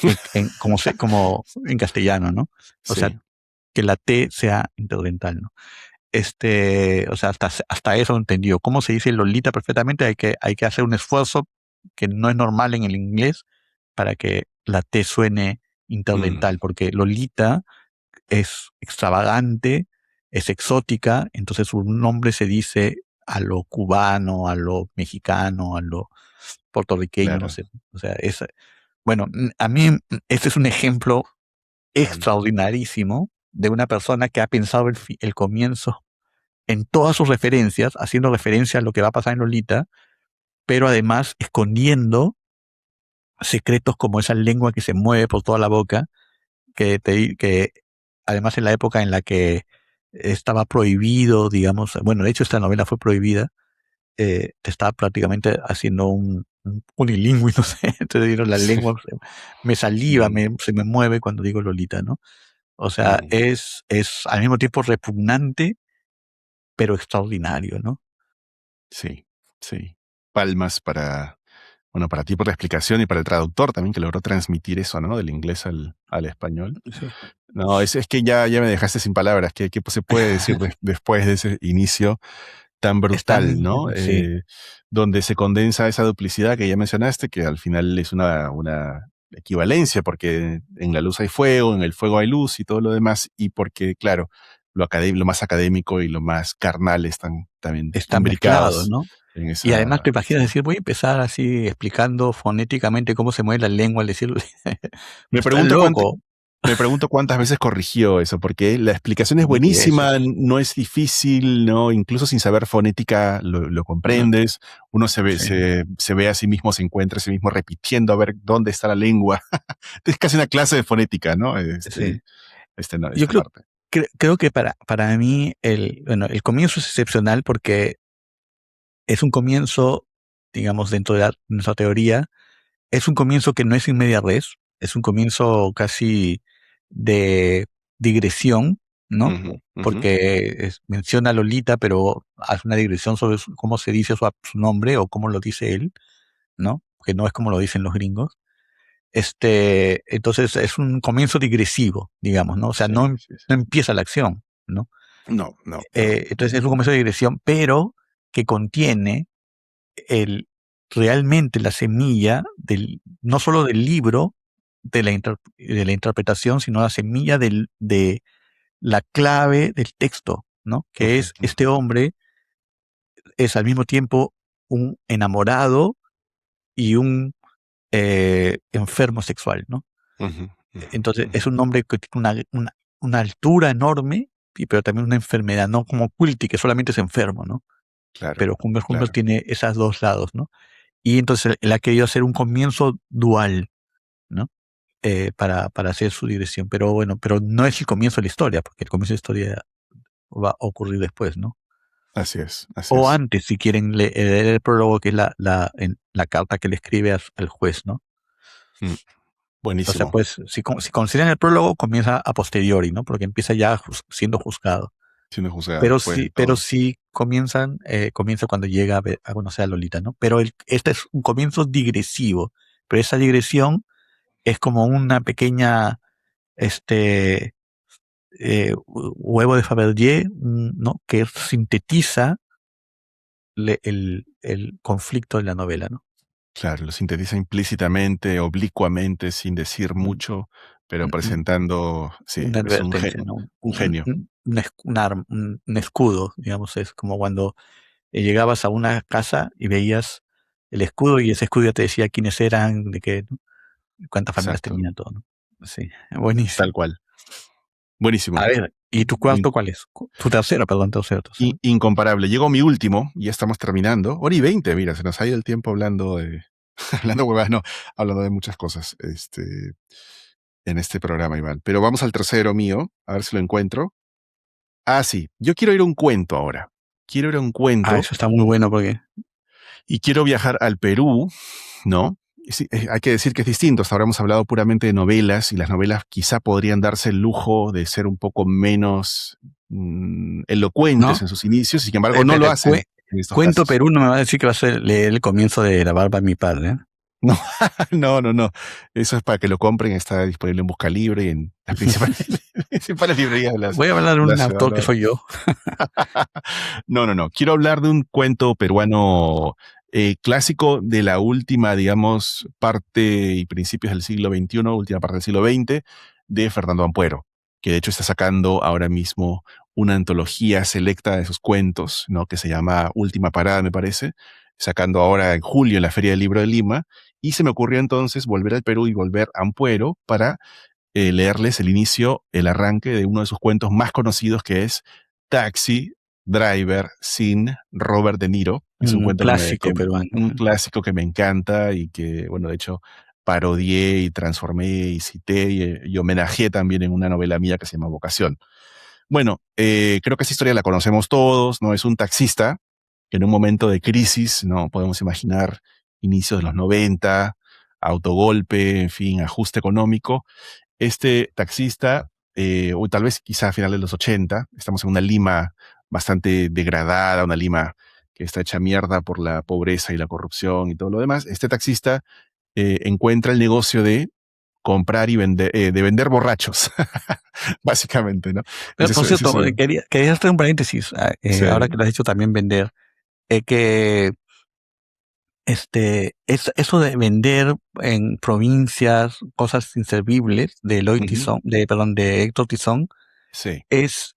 ¿no? Como en castellano, ¿no? O sea, Sí. que la T sea interdental, ¿no? O sea, hasta eso entendió. ¿Cómo se dice Lolita perfectamente? Hay que hacer un esfuerzo que no es normal en el inglés para que la T suene Mm, interdental, porque Lolita es extravagante, es exótica, entonces su nombre se dice a lo cubano, a lo mexicano, a lo puertorriqueño, no claro. sé. O sea, bueno, a mí este es un ejemplo Ujú, extraordinarísimo de una persona que ha pensado el comienzo en todas sus referencias, haciendo referencia a lo que va a pasar en Lolita, pero además escondiendo secretos como esa lengua que se mueve por toda la boca, que además en la época en la que estaba prohibido, digamos, bueno, de hecho esta novela fue prohibida, te estaba prácticamente haciendo un unilingüe, no sé, entonces digo, la sí. lengua me saliva, Mm, se me mueve cuando digo Lolita, ¿no? O sea, mm, es al mismo tiempo repugnante, pero extraordinario, ¿no? sí, sí. Palmas para, bueno, para ti por la explicación y para el traductor también que logró transmitir eso, ¿no? Del inglés al español. Sí. No, es que ya me dejaste sin palabras. ¿Qué se puede decir después de ese inicio tan brutal, Están, ¿no? sí, Donde se condensa esa duplicidad que ya mencionaste, que al final es una equivalencia, porque en la luz hay fuego, en el fuego hay luz y todo lo demás, y porque, claro, lo más académico y lo más carnal están también están mezclados, imbricados ¿no? en Y además te esa imaginas escena. decir, voy a empezar así explicando fonéticamente cómo se mueve la lengua al decirlo. Me Está pregunto cuánto, loco. Me pregunto cuántas veces corrigió eso, porque la explicación es 1000 veces. buenísima, no es difícil, ¿no? Incluso sin saber fonética lo Ujú. comprendes. Uno Sí, se ve a sí mismo, se encuentra a sí mismo repitiendo a ver dónde está la lengua. Es casi una clase de fonética, ¿no? sí. No, Yo esta parte. creo que para mí el comienzo es excepcional porque es un comienzo, digamos, dentro de nuestra teoría, es un comienzo que no es in media res, es un comienzo casi de digresión, ¿no? Ujú, ujú, Porque menciona a Lolita, pero hace una digresión sobre cómo se dice su nombre o cómo lo dice él, ¿no? Que no es como lo dicen los gringos. Entonces es un comienzo digresivo, digamos, ¿no? O sea, Sí, no, sí, sí. no empieza la acción, ¿no? No, no, no. Entonces es un comienzo de digresión, pero que contiene el, realmente la semilla no solo del libro, de la interpretación, sino la semilla de la clave del texto, ¿no? Que Ujú, es ujú, este hombre es al mismo tiempo un enamorado y un enfermo sexual, ¿no? ujú, ujú, Entonces es ujú. un hombre que tiene una altura enorme, pero también una enfermedad, no como Quilty, que solamente es enfermo, ¿no? Claro, Pero Humbert claro. tiene esos dos lados, ¿no? Y entonces él ha querido hacer un comienzo dual, ¿no? Para hacer su dirección. Pero bueno, pero no es el comienzo de la historia, porque el comienzo de la historia va a ocurrir después, ¿no? Así es, así O es. antes, si quieren leer el prólogo, que es la carta que le escribe al juez, ¿no? Mm, O sea, buenísimo. pues, si consideran el prólogo, comienza a posteriori, ¿no? Porque empieza ya siendo juzgado. Siendo juzgado Pero después de sí, pero todo. sí comienza cuando llega a conocer a Lolita, ¿no? Pero este es un comienzo digresivo, pero esa digresión es como una pequeña, huevo de Fabergé, ¿no? Que sintetiza el conflicto de la novela, ¿no? Claro, lo sintetiza implícitamente, oblicuamente, sin decir Mm, mucho, pero mm, presentando, sí, Una es advertencia, ¿no? un genio. Un escudo, digamos, es como cuando llegabas a una casa y veías el escudo y ese escudo ya te decía quiénes eran, de qué, ¿no? Cuántas familias Exacto, tenían, todo, ¿no? Sí, tal buenísimo. cual. A Buenísimo. ver, ¿y tu In- cuarto cuál es? Tu tercero, perdón, tercero. incomparable. Llegó mi último, y ya estamos terminando. Hora y 20, mira, se nos ha ido el tiempo hablando de, hablando huevadas, no, hablando de muchas cosas, en este programa, Iván. Pero vamos al tercero mío, a ver si lo encuentro. Ah, sí, yo quiero ir a un cuento ahora. Quiero ir a un Ah, cuento eso está muy bueno porque... y quiero viajar al Perú, ¿no? Sí, hay que decir que es distinto. Hasta ahora hemos hablado puramente de novelas y las novelas quizá podrían darse el lujo de ser un poco menos elocuentes ¿No? en sus inicios y sin embargo no lo Espera, hacen en estos Cuento casos. Perú no me va a decir que vas a leer el comienzo de La barba de mi padre, ¿eh? No, no, no, no. Eso es para que lo compren. Está disponible en Buscalibre y en las principales, principales librerías Voy a hablar de de la un ciudad. autor que No, soy yo. no, no, no. Quiero hablar de un cuento peruano clásico de la última, digamos, parte y principios del siglo XXI, última parte del siglo XX, de Fernando Ampuero, que de hecho está sacando ahora mismo una antología selecta de sus cuentos, ¿no? Que se llama Última Parada, me parece, sacando ahora en julio en la Feria del Libro de Lima. Y se me ocurrió entonces volver al Perú y volver a Ampuero para leerles el inicio, el arranque de uno de sus cuentos más conocidos, que es Taxi Driver sin Robert De Niro. Es un Un cuento clásico peruano. un clásico que me encanta y que, bueno, de hecho, parodié y transformé y cité y homenajeé también en una novela mía que se llama Vocación. Bueno, creo que esa historia la conocemos todos, ¿no? Es un taxista que en un momento de crisis, ¿no? Podemos imaginar inicios de los 90, autogolpe, en fin, ajuste económico, este taxista, o tal vez quizá a finales de los 80, estamos en una Lima bastante degradada, una Lima que está hecha mierda por la pobreza y la corrupción y todo lo demás. Este taxista encuentra el negocio de comprar y vender, de vender borrachos, básicamente, ¿no? Pero, por Ese es cierto, quería hacer un paréntesis, sí. ahora que lo has dicho también vender, que eso de vender en provincias cosas inservibles de Ujú, de Héctor Tizón, sí. es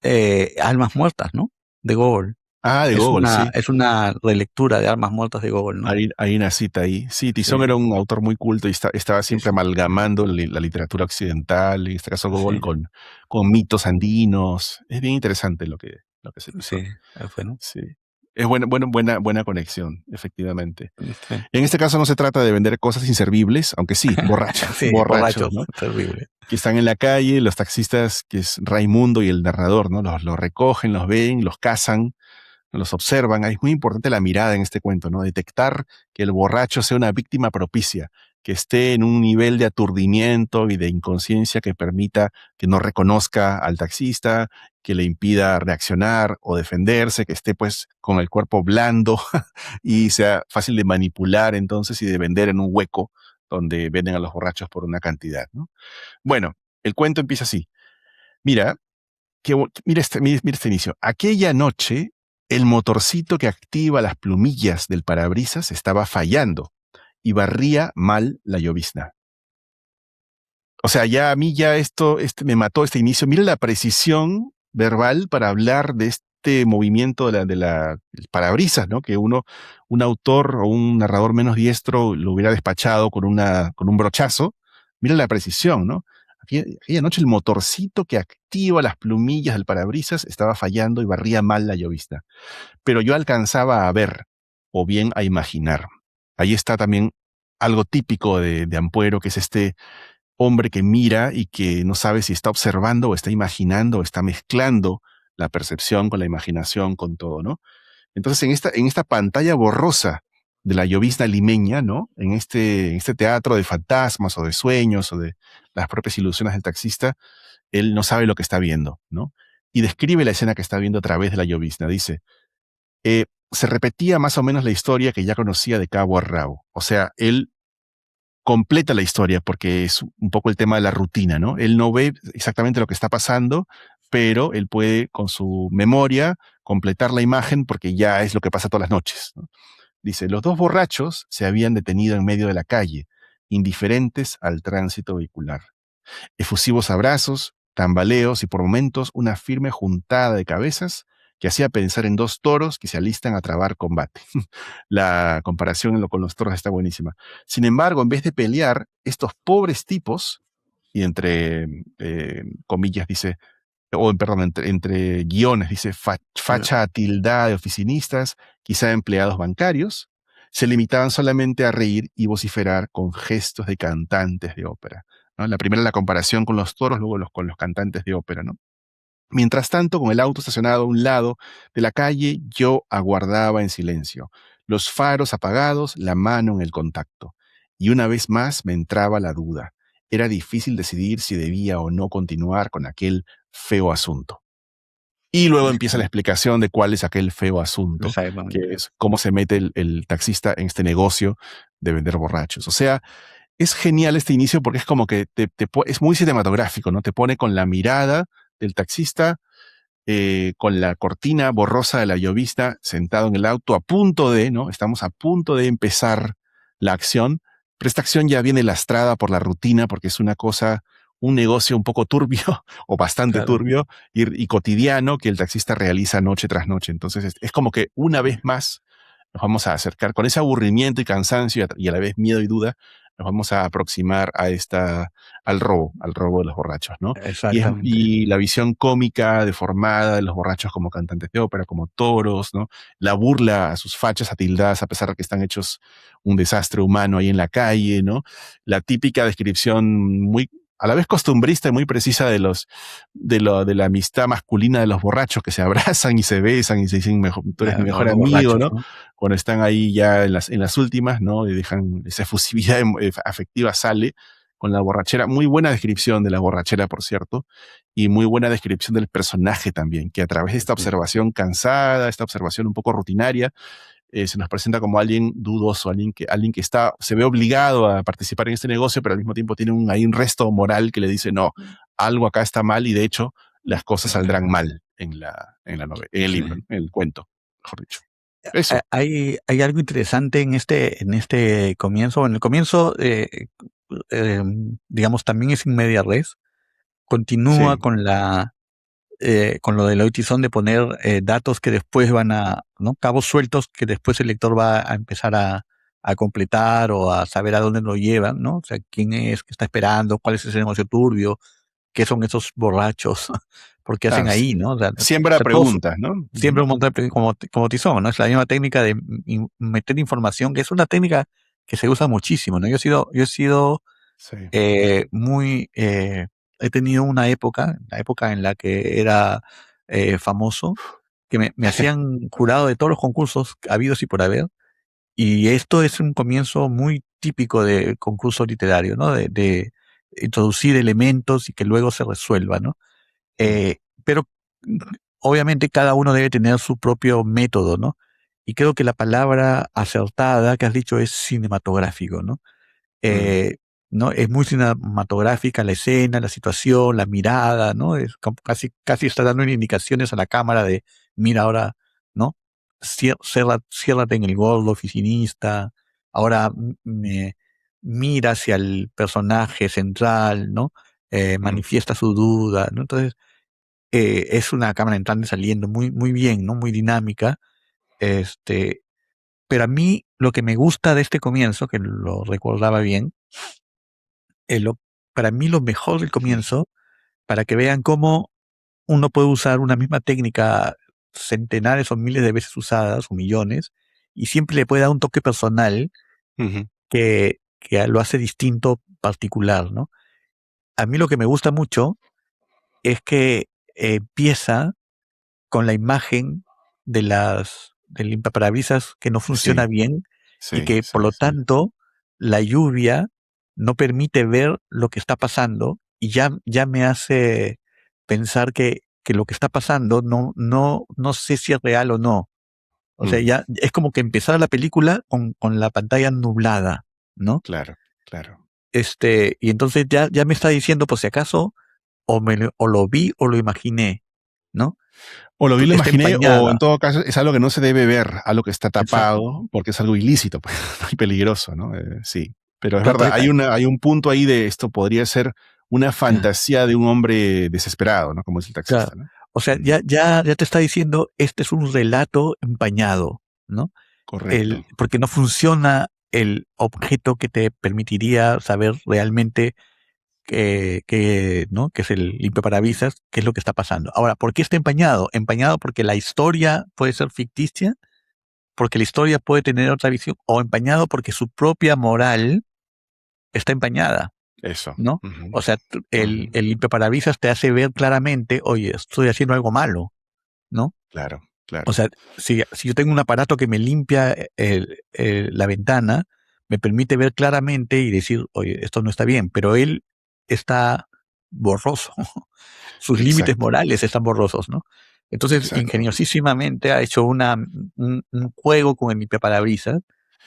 Almas Muertas, ¿no? De Gogol. Ah, de Gogol, sí. Es una relectura de Almas Muertas de Gogol, ¿no? Hay una cita ahí. Sí, Tizón Sí, era un autor muy culto y estaba sí, siempre sí, amalgamando la literatura occidental, en este caso Gogol, sí, con mitos andinos. Es bien interesante lo que hace sí, Tizón. bueno, Sí. Es buena conexión, efectivamente. sí, En este caso no se trata de vender cosas inservibles, aunque sí, borrachos, sí, borrachos, borrachos, ¿no? terrible. Que están en la calle, los taxistas, que es Raimundo y el narrador, ¿no? Los recogen, los ven, los cazan, los observan. Es muy importante la mirada en este cuento, ¿no? Detectar que el borracho sea una víctima propicia, que esté en un nivel de aturdimiento y de inconsciencia que permita que no reconozca al taxista, que le impida reaccionar o defenderse, que esté pues con el cuerpo blando y sea fácil de manipular entonces y de vender en un hueco donde venden a los borrachos por una cantidad, ¿no? Bueno, el cuento empieza así. Mira, mira este inicio. Aquella noche, el motorcito que activa las plumillas del parabrisas estaba fallando y barría mal la llovizna. O sea, ya a mí ya me mató este inicio. Mira la precisión verbal para hablar de este movimiento el parabrisas, ¿no? Que un autor o un narrador menos diestro lo hubiera despachado con un brochazo. Mira la precisión, ¿no? Aquella noche el motorcito que activa las plumillas del parabrisas estaba fallando y barría mal la llovizna. Pero yo alcanzaba a ver, o bien a imaginar. Ahí está también algo típico de Ampuero, que es este hombre que mira y que no sabe si está observando o está imaginando o está mezclando la percepción con la imaginación, con todo, ¿no? Entonces, en esta pantalla borrosa de la llovizna limeña, ¿no? En este teatro de fantasmas o de sueños o de las propias ilusiones del taxista, él no sabe lo que está viendo, ¿no? Y describe la escena que está viendo a través de la llovizna. Dice, se repetía más o menos la historia que ya conocía de cabo a rabo. O sea, él completa la historia porque es un poco el tema de la rutina, ¿no? Él no ve exactamente lo que está pasando, pero él puede con su memoria completar la imagen porque ya es lo que pasa todas las noches, ¿no? Dice, los dos borrachos se habían detenido en medio de la calle, indiferentes al tránsito vehicular. Efusivos abrazos, tambaleos y por momentos una firme juntada de cabezas que hacía pensar en dos toros que se alistan a trabar combate. La comparación con los toros está buenísima. Sin embargo, en vez de pelear, estos pobres tipos, y entre comillas dice, perdón, entre guiones dice facha tildada de oficinistas, quizá empleados bancarios, se limitaban solamente a reír y vociferar con gestos de cantantes de ópera, ¿no? La primera la comparación con los toros, luego con los cantantes de ópera, ¿no? Mientras tanto, con el auto estacionado a un lado de la calle, yo aguardaba en silencio, los faros apagados, la mano en el contacto. Y una vez más me entraba la duda. Era difícil decidir si debía o no continuar con aquel feo asunto. Y luego empieza la explicación de cuál es aquel feo asunto, que Exactamente. es cómo se mete el taxista en este negocio de vender borrachos. O sea, es genial este inicio porque es como que es muy cinematográfico, ¿no? Te pone con la mirada del taxista, con la cortina borrosa de la llovizna, sentado en el auto, a punto de, ¿no? Estamos a punto de empezar la acción, pero esta acción ya viene lastrada por la rutina porque es una cosa, un negocio un poco turbio o bastante Claro. turbio y cotidiano que el taxista realiza noche tras noche. Entonces es como que una vez más nos vamos a acercar con ese aburrimiento y cansancio y a la vez miedo y duda, nos vamos a aproximar al robo de los borrachos, ¿no? Exactamente. Y la visión cómica, deformada de los borrachos como cantantes de ópera, como toros, ¿no? La burla a sus fachas atildadas a pesar de que están hechos un desastre humano ahí en la calle, ¿no? La típica descripción muy a la vez costumbrista y muy precisa de la amistad masculina de los borrachos que se abrazan y se besan y se dicen, tú eres mi Claro, mejor los amigo, borrachos, ¿no? ¿no? Cuando están ahí ya en las últimas, ¿no? Y dejan esa efusividad afectiva sale con la borrachera. Muy buena descripción de la borrachera, por cierto, y muy buena descripción del personaje también, que a través de esta Sí. observación cansada, esta observación un poco rutinaria, se nos presenta como alguien dudoso, alguien que se ve obligado a participar en este negocio, pero al mismo tiempo tiene ahí un resto moral que le dice, no, algo acá está mal y de hecho las cosas saldrán mal en el libro, Sí. ¿no? En el cuento, mejor dicho. Eso. Hay algo interesante en este comienzo. En el comienzo, digamos, también es in media res. Continúa Sí, con lo del Oitizón de poner datos que después ¿no? Cabos sueltos que después el lector va a empezar a completar o a saber a dónde lo llevan, ¿no? O sea, quién es, qué está esperando, cuál es ese negocio turbio, qué son esos borrachos, por qué hacen claro, ahí, ¿no? O siembra sea, todos preguntas, ¿no? siempre Ujú. un montón como Tizón, ¿no? Es la misma técnica de meter información, que es una técnica que se usa muchísimo, ¿no? Yo he sido Sí. muy, he tenido una época, la época en la que era famoso, que me hacían jurado de todos los concursos habidos y por haber, y esto es un comienzo muy típico de concurso literario, ¿no? De introducir elementos y que luego se resuelva, ¿no? Pero obviamente cada uno debe tener su propio método, ¿no? Y creo que la palabra acertada que has dicho es cinematográfico, ¿no? Mm, Eh, ¿No? Es muy cinematográfica la escena, la situación, la mirada, ¿no? Es como casi está dando indicaciones a la cámara de, mira ahora, ¿no? Ciérrate en el gordo oficinista, ahora mira hacia el personaje central, ¿no? mm, Manifiesta su duda, ¿no? Entonces, es una cámara entrando y saliendo muy, muy bien, ¿no? Muy dinámica. Este, pero a mí lo que me gusta de este comienzo, que lo recordaba bien, eh, lo- para mí lo mejor del ujú, comienzo, para que vean cómo uno puede usar una misma técnica centenares o miles de veces usadas, o millones, y siempre le puede dar un toque personal ujú. que lo hace distinto, particular, ¿no? A mí lo que me gusta mucho es que empieza con la imagen del limpiaparabrisas que no funciona Sí, bien y sí, que sí, por lo sí. tanto la lluvia no permite ver lo que está pasando y ya me hace pensar que lo que está pasando no sé si es real o no. O sea, Mm, ya es como que empezara la película con la pantalla nublada, ¿no? claro, claro. Y entonces ya me está diciendo, por si acaso, o lo vi o lo imaginé, ¿no? O lo vi, lo Está imaginé, o en empañada, todo caso es algo que no se debe ver, algo que está exacto. tapado, porque es algo ilícito, pues, y peligroso, ¿no? Sí. Pero es verdad, Entonces, hay un punto ahí de esto podría ser una claro, fantasía de un hombre desesperado, ¿no? Como es el claro. taxista, ¿no? O sea, Ujú. ya te está diciendo, este es un relato empañado, ¿no? Correcto. Porque no funciona el objeto que te permitiría saber realmente ¿no? Que es el limpiaparabrisas, qué es lo que está pasando. Ahora, ¿por qué está empañado? Empañado porque la historia puede ser ficticia, porque la historia puede tener otra visión, o empañado porque su propia moral está empañada, Eso. ¿no? Ujú, O sea, ujú. el limpiaparabrisas te hace ver claramente, oye, estoy haciendo algo malo, ¿no? Claro, O claro. sea, si yo tengo un aparato que me limpia la ventana, me permite ver claramente y decir, oye, esto no está bien, pero él está borroso. Sus límites Exacto, morales están borrosos, ¿no? Entonces, exacto. ingeniosísimamente ha hecho un juego con el limpiaparabrisas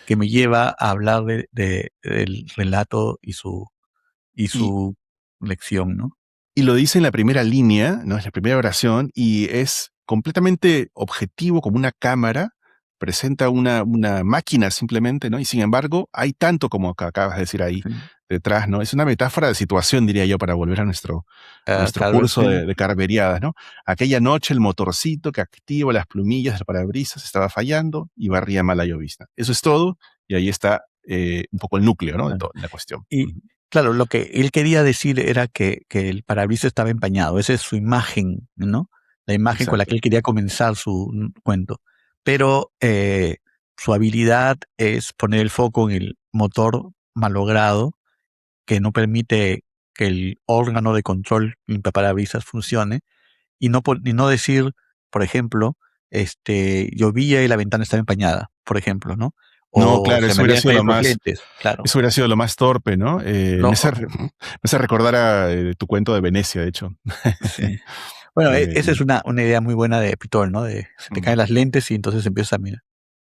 que me lleva a hablar del relato y Y su lección, ¿no? Y lo dice en la primera línea, ¿no? Es la primera oración y es completamente objetivo como una cámara, presenta una máquina simplemente, ¿no? Y sin embargo, hay tanto como acabas de decir ahí Sí. detrás, ¿no? Es una metáfora de situación, diría yo, para volver a Ah, nuestro claro, curso sí. de carveriadas, ¿no? Aquella noche el motorcito que activa las plumillas del parabrisas estaba fallando y barría mal la llovizna. Eso es todo y ahí está un poco el núcleo, ¿no? De Claro. toda la cuestión. Y Ujú. claro, lo que él quería decir era que el parabrisas estaba empañado. Esa es su imagen, ¿no? La imagen con la que Exacto. él quería comenzar su cuento. Pero su habilidad es poner el foco en el motor malogrado que no permite que el órgano de control limpiaparabrisas funcione y no decir, por ejemplo, llovía y la ventana estaba empañada, por ejemplo, ¿no? No, O claro, se me eso hubiera habían sido caído lo los más lentes, claro. Eso hubiera sido lo más torpe, ¿no? Lo, Me hace recordar a tu cuento de Venecia, de hecho. sí. Bueno, esa es Y una idea muy buena de Pitor, ¿no? De se te caen mm, las lentes y entonces empiezas a mirar,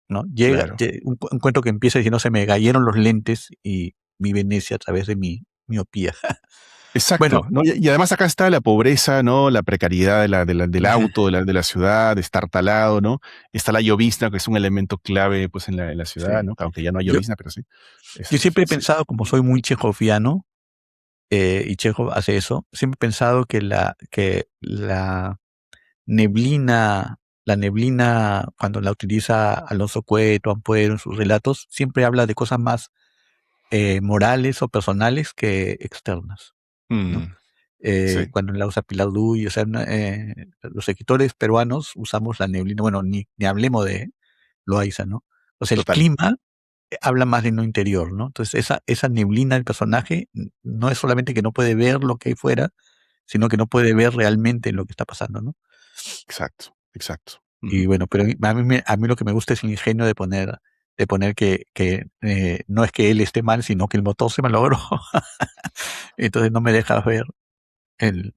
¿no? claro. Un cuento que empieza diciendo se me cayeron los lentes y vi Venecia a través de mi miopía. Bueno, Exacto, ¿no? Y además acá está la pobreza, ¿no? La precariedad del auto, de la ciudad, de estar talado, ¿no? Está la llovizna, que es un elemento clave, pues, en la ciudad, sí. ¿no? Aunque ya no hay Yo, llovizna, pero sí. yo Este, siempre he sí. pensado, como soy muy chejoviano, y Chekhov hace eso, siempre he pensado que la neblina, cuando la utiliza Alonso Cueto, Ampuero en sus relatos, siempre habla de cosas más morales o personales que externas, ¿no? Mm, sí, Cuando la usa Pilar Duy, o sea, los escritores peruanos usamos la neblina, bueno, ni hablemos de Loaiza, ¿no? O sea, el total. clima habla más de lo interior, ¿no? Entonces, esa neblina del personaje no es solamente que no puede ver lo que hay fuera, sino que no puede ver realmente lo que está pasando, ¿no? Exacto, exacto. Y Ujú. bueno, pero a mí lo que me gusta es el ingenio de poner que no es que él esté mal, sino que el motor se malogró. Entonces no me deja ver el,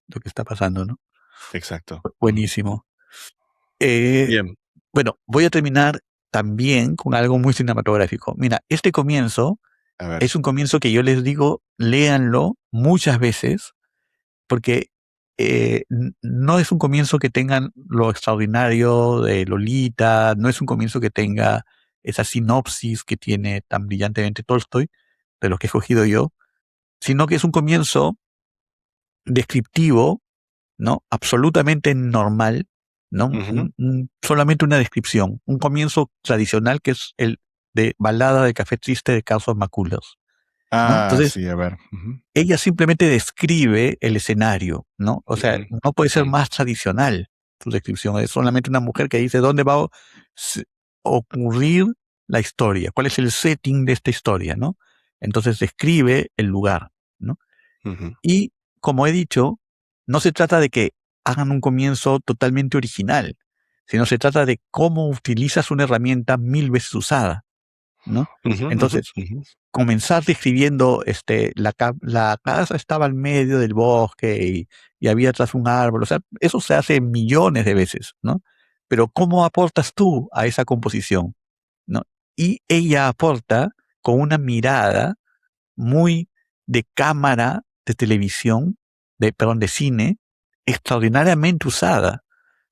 lo que está pasando, ¿no? Exacto. Ujú. Buenísimo. Eh, Bien. bueno, voy a terminar también con algo muy cinematográfico. Mira, este comienzo A ver. Es un comienzo que yo les digo, léanlo muchas veces, porque no es un comienzo que tengan lo extraordinario de Lolita, no es un comienzo que tenga esa sinopsis que tiene tan brillantemente Tolstoy, de los que he escogido yo, sino que es un comienzo descriptivo, ¿no? Absolutamente normal, ¿no? Ujú. Solamente una descripción, un comienzo tradicional que es el de Balada de Café Triste de Carlos McCullers, ¿no? Ah, Entonces, sí, a ver. Ujú. ella simplemente describe el escenario, ¿no? O sea, Ujú. no puede ser Mm. más tradicional su descripción. Es solamente una mujer que dice dónde va a ocurrir la historia, cuál es el setting de esta historia, ¿no? Entonces describe el lugar, ¿no? Ujú. Y, como he dicho, no se trata de que hagan un comienzo totalmente original, sino se trata de cómo utilizas una herramienta 1000 veces usada, ¿no? Ujú, ujú, Entonces, ujú. comenzar describiendo la casa estaba al medio del bosque y había atrás un árbol, o sea, eso se hace millones de veces, ¿no? Pero ¿cómo aportas tú a esa composición? ¿No? Y ella aporta con una mirada muy de cámara de televisión, perdón, de cine, extraordinariamente usada,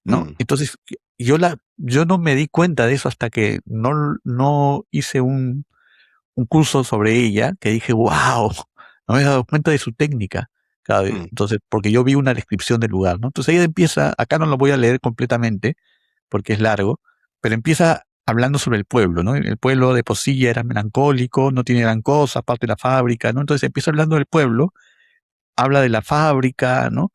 ¿no? Mm. Entonces, yo no me di cuenta de eso hasta que no hice un curso sobre ella, que dije, wow, no me había dado cuenta de su técnica. Claro, Mm. entonces, porque yo vi una descripción del lugar, ¿no? Entonces ella empieza, acá no lo voy a leer completamente, porque es largo, pero empieza hablando sobre el pueblo, ¿no? El pueblo de Posilla era melancólico, no tiene gran cosa, aparte de la fábrica, ¿no? Entonces empieza hablando del pueblo, habla de la fábrica, ¿no?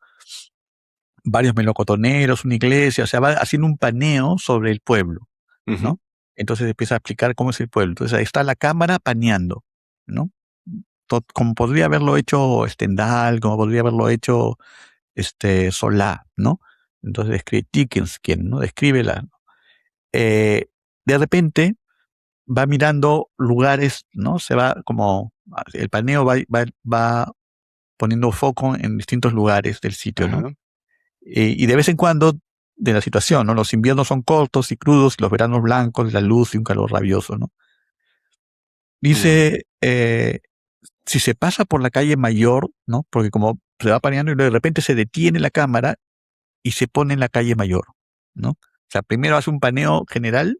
Varios melocotoneros, una iglesia, o sea, va haciendo un paneo sobre el pueblo, Ujú. ¿no? Entonces empieza a explicar cómo es el pueblo. Entonces ahí está la cámara paneando, ¿no? Como podría haberlo hecho Stendhal, como podría haberlo hecho Solá, ¿no? Entonces describe Dickens, quien, ¿no? Describe eh, de repente va mirando lugares, ¿no? Se va como, el paneo va poniendo foco en distintos lugares del sitio, ¿no? Ajá. Y de vez en cuando de la situación, ¿no? Los inviernos son cortos y crudos y los veranos blancos, la luz y un calor rabioso, ¿no? Mm. Dice, si se pasa por la calle Mayor, ¿no? Porque como se va paneando y de repente se detiene la cámara y se pone en la calle Mayor, ¿no? O sea, primero hace un paneo general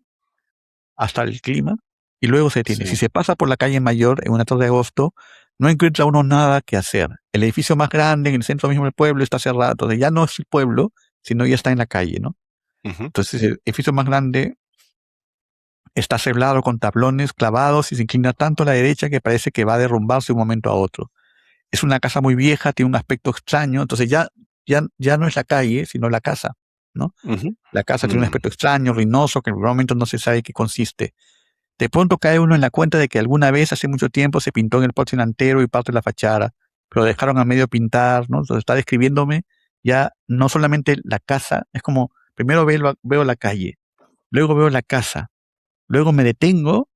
hasta el clima y luego se detiene. Sí. Si se pasa por la calle Mayor en una tarde de agosto, no encuentra uno nada que hacer. El edificio más grande en el centro mismo del pueblo está cerrado, entonces ya no es el pueblo, sino ya está en la calle, ¿no? Ujú. Entonces el edificio más grande está ceblado con tablones clavados y se inclina tanto a la derecha que parece que va a derrumbarse de un momento a otro. Es una casa muy vieja, tiene un aspecto extraño, entonces ya no es la calle, sino la casa, ¿no? Ujú. La casa tiene un Mm. aspecto extraño, ruinoso, que en el momento no se sabe qué consiste. De pronto cae uno en la cuenta de que alguna vez hace mucho tiempo se pintó en el porche delantero y parte de la fachada, pero dejaron a medio pintar, ¿no? Entonces está describiéndome ya no solamente la casa, es como, primero veo la calle, luego veo la casa, luego me detengo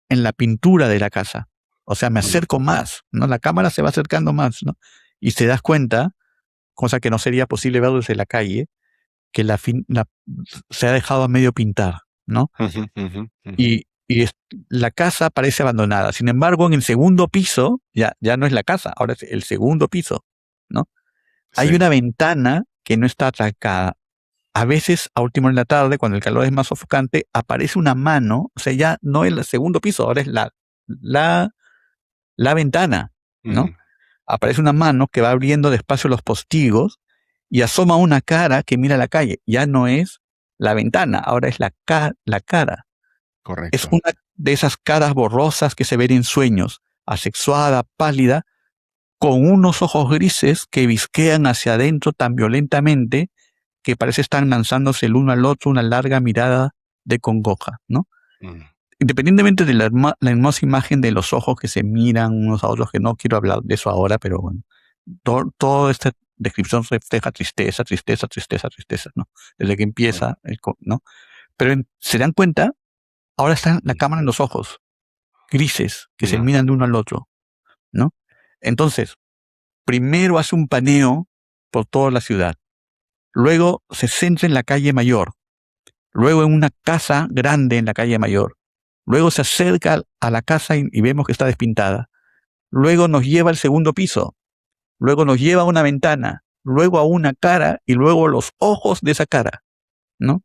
en la pintura de la casa. O sea, me Mm. acerco más, ¿no? La cámara se va acercando más, ¿no? Y te das cuenta, cosa que no sería posible ver desde la calle, que se ha dejado a medio pintar, ¿no? Ujú, ujú, ujú. Y la casa parece abandonada. Sin embargo, en el segundo piso, ya no es la casa, ahora es el segundo piso, ¿no? Hay Sí. una ventana que no está atracada. A veces, a última hora de la tarde, cuando el calor es más sofocante, aparece una mano, o sea, ya no es el segundo piso, ahora es la, la ventana, ¿no? Mm. Aparece una mano que va abriendo despacio los postigos y asoma una cara que mira la calle. Ya no es la ventana, ahora es la cara. Es Correcto. una de esas caras borrosas que se ven en sueños, asexuada, pálida, con unos ojos grises que visquean hacia adentro tan violentamente que parece estar lanzándose el uno al otro una larga mirada de congoja, ¿no? Mm. Independientemente de la hermosa imagen de los ojos que se miran unos a otros, que no quiero hablar de eso ahora, pero bueno, toda esta descripción refleja tristeza, tristeza, tristeza, tristeza, ¿no? Desde que empieza, ¿no? Pero se dan cuenta, ahora está la cámara en los ojos, grises, que se Mm. miran de uno al otro, ¿no? Entonces, primero hace un paneo por toda la ciudad, luego se centra en la calle Mayor, luego en una casa grande en la calle Mayor, Luego se acerca a la casa y vemos que está despintada. Luego nos lleva al segundo piso. Luego nos lleva a una ventana. Luego a una cara y luego los ojos de esa cara, ¿no?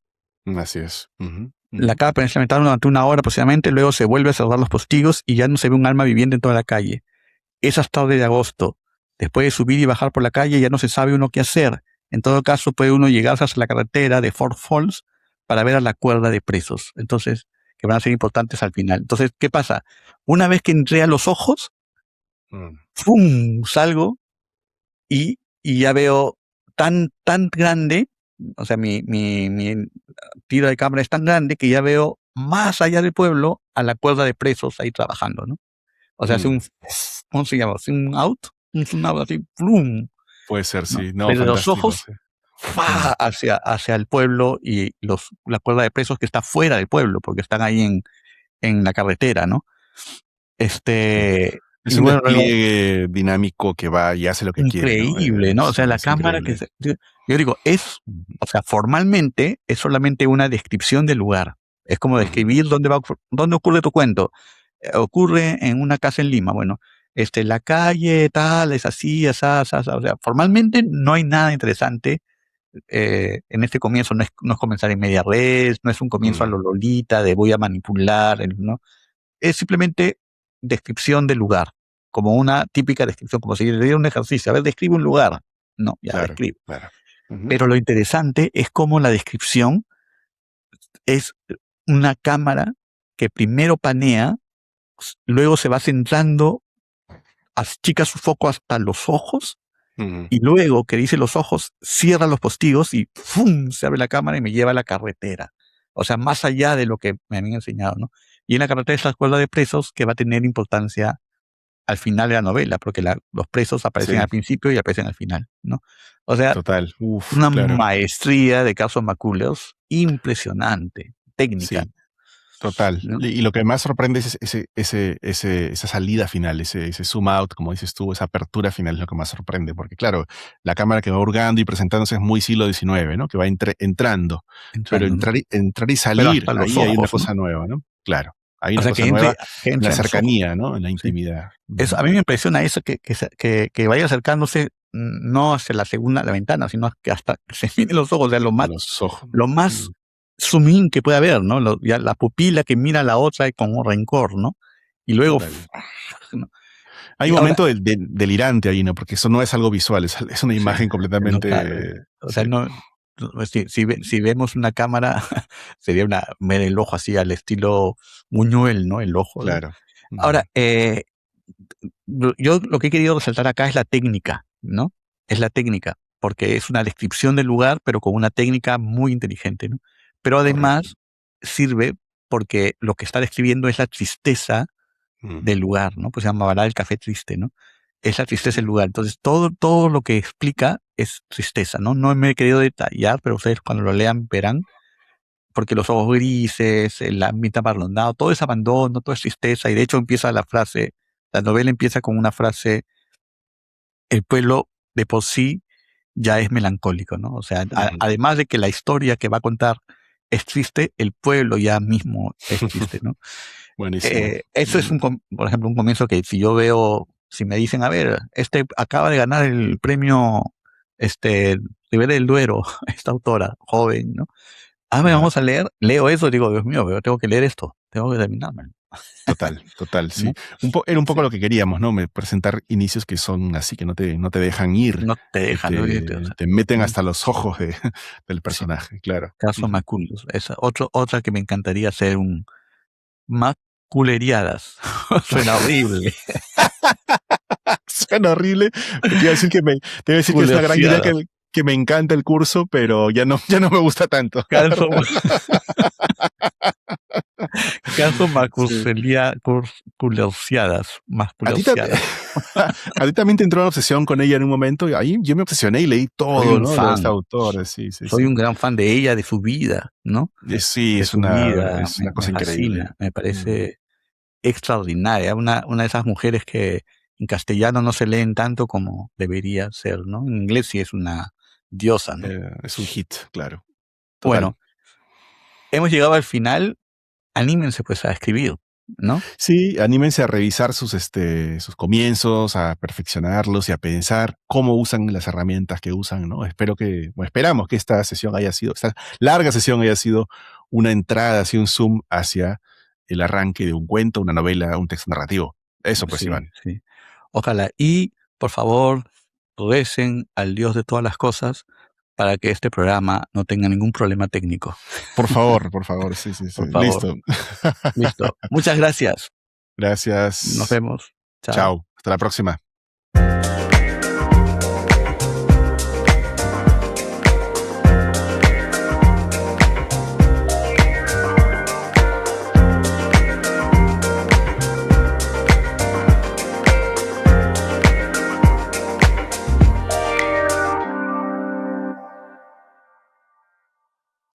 Así es. Ujú, La ujú. cara permanece en la ventana durante una hora aproximadamente, luego se vuelve a cerrar los postigos y ya no se ve un alma viviente en toda la calle. Es hasta tarde de agosto. Después de subir y bajar por la calle ya no se sabe uno qué hacer. En todo caso puede uno llegar hasta la carretera de Fort Falls para ver a la cuerda de presos. Entonces, que van a ser importantes al final. Entonces, ¿qué pasa? Una vez que entré a los ojos, Mm, ¡pum! Salgo y ya veo tan grande, o sea, mi tiro de cámara es tan grande que ya veo más allá del pueblo a la cuerda de presos ahí trabajando, ¿no? O sea, hace mm. ¿cómo se llama? Hace un out, un zoom out así, ¡plum! Puede ser, ¿No? sí. No, Pero los fantástico, ojos, sí. Mm, ¡fa! hacia el pueblo y la cuerda de presos que está fuera del pueblo, porque están ahí en la carretera, ¿no? sí. Es Y un bueno, luego despliegue dinámico que va y hace lo que quiere, ¿no? increíble, ¿no? O sea, Sí, la es cámara increíble. yo digo, o sea, formalmente es solamente una descripción del lugar. Es como Ujú, describir dónde ocurre tu cuento. Ocurre en una casa en Lima. Bueno, la calle tal, es así, asá, asá, asá. O sea, formalmente no hay nada interesante en este comienzo. No es comenzar en media res, no es un comienzo a mm, lo Lolita de voy a manipular, ¿no? Es simplemente descripción del lugar, como una típica descripción, como si le diera un ejercicio. A ver, describe un lugar. No, ya claro, describe. claro. Ujú, Pero lo interesante es cómo la descripción es una cámara que primero panea, luego se va centrando, achica su foco hasta los ojos, ujú, y luego que dice los ojos, cierra los postigos y ¡fum! Se abre la cámara y me lleva a la carretera. O sea, más allá de lo que me habían enseñado, ¿no? Y en la carretera es la escuela de presos que va a tener importancia al final de la novela, porque los presos aparecen sí, al principio y aparecen al final, ¿no? O sea, total. Uf, una claro. maestría de Carson McCullers impresionante, técnica, Sí, total. ¿no? Y lo que más sorprende es esa salida final, ese zoom out, como dices tú, esa apertura final es lo que más sorprende, porque claro, la cámara que va hurgando y presentándose es muy siglo XIX, ¿no? Que va entrando, pero Entrando, ¿no? entrar y Pero salir, hasta los ahí hay una ojos, ¿no? cosa nueva, ¿no? Claro, hay O una sea, cosa nueva que en entre la en los ojos, cercanía, ¿no? En la sí. intimidad. Eso, Ujú. a mí me impresiona eso que vaya acercándose no hacia la ventana, sino que hasta que se miren los ojos, o sea, A los ojos. lo más zoom in que puede haber, ¿no? Ya la pupila que mira a la otra con un rencor, ¿no? Y luego, Total. ¿no? Hay Y un ahora, momento delirante ahí, ¿no? Porque eso no es algo visual, es una sí, imagen no, claro. completamente. O sea, Sí, si vemos una cámara, sería ver el ojo así al estilo Buñuel, ¿no? El ojo. claro. Ahora, Ujú, yo lo que he querido resaltar acá es la técnica, ¿no? Es la técnica, porque es una descripción del lugar, pero con una técnica muy inteligente, ¿no? Pero correcto. además sirve porque lo que está describiendo es la tristeza Ujú, del lugar, ¿no? Pues se llamará el café triste, ¿no? Es la tristeza del lugar. Entonces, todo lo que explica es tristeza, ¿no? No me he querido detallar, pero ustedes cuando lo lean verán, porque los ojos grises, el ambiente abandonado, todo es abandono, todo es tristeza, y de hecho empieza la novela empieza con una frase, el pueblo de por sí ya es melancólico, ¿no? O sea, ujú. además de que la historia que va a contar es triste, el pueblo ya mismo es triste, ¿no? Buenísimo. Eso es Ujú. por ejemplo, un comienzo que si me dicen, a ver, acaba de ganar el premio, Ribera del Duero, esta autora, joven, ¿no? Ah, me Ajá. vamos a leer, leo eso, digo, Dios mío, pero tengo que leer esto, tengo que terminarme, Total, total, sí. ¿no? Era un poco Sí. lo que queríamos, ¿no? Presentar inicios que son así, que no te dejan ir, No te que dejan, ¿no? O sea, te meten ¿no? hasta los ojos del Sí, personaje, claro. caso Ujú. Maculos. Esa, otra que me encantaría hacer un Maculeriadas. Suena horrible. Suena horrible. Te iba a decir te iba a decir que es una gran idea Culerciadas. que me encanta el curso, pero ya no me gusta tanto, la Caso, verdad. caso Sí. Culerciadas. A ti, Masculerciadas. a ti también te entró una obsesión con ella en un momento, y ahí yo me obsesioné y leí Soy todo, un ¿no? De esta fan. autora, sí, sí, Soy sí. un gran fan de ella, de su vida, ¿no? Sí, De su vida. es una Me cosa increíble. fascina. Me Mm. parece extraordinaria. Una de esas mujeres que en castellano no se leen tanto como debería ser, ¿no? En inglés sí es una diosa, ¿no? Es un hit, claro. Total. Bueno, hemos llegado al final. anímense pues a escribir, ¿no? Sí, anímense a revisar sus comienzos, a perfeccionarlos y a pensar cómo usan las herramientas que usan, ¿no? Esperamos que esta larga sesión haya sido una entrada, así un zoom hacia el arranque de un cuento, una novela, un texto narrativo. Eso pues, Sí, Iván. sí. Ojalá. Y, por favor, recen al Dios de todas las cosas para que este programa no tenga ningún problema técnico. Por favor, sí, sí, sí. Por favor. Listo. Listo. Muchas gracias. Nos Gracias. vemos. Chao. Chao. Hasta la próxima.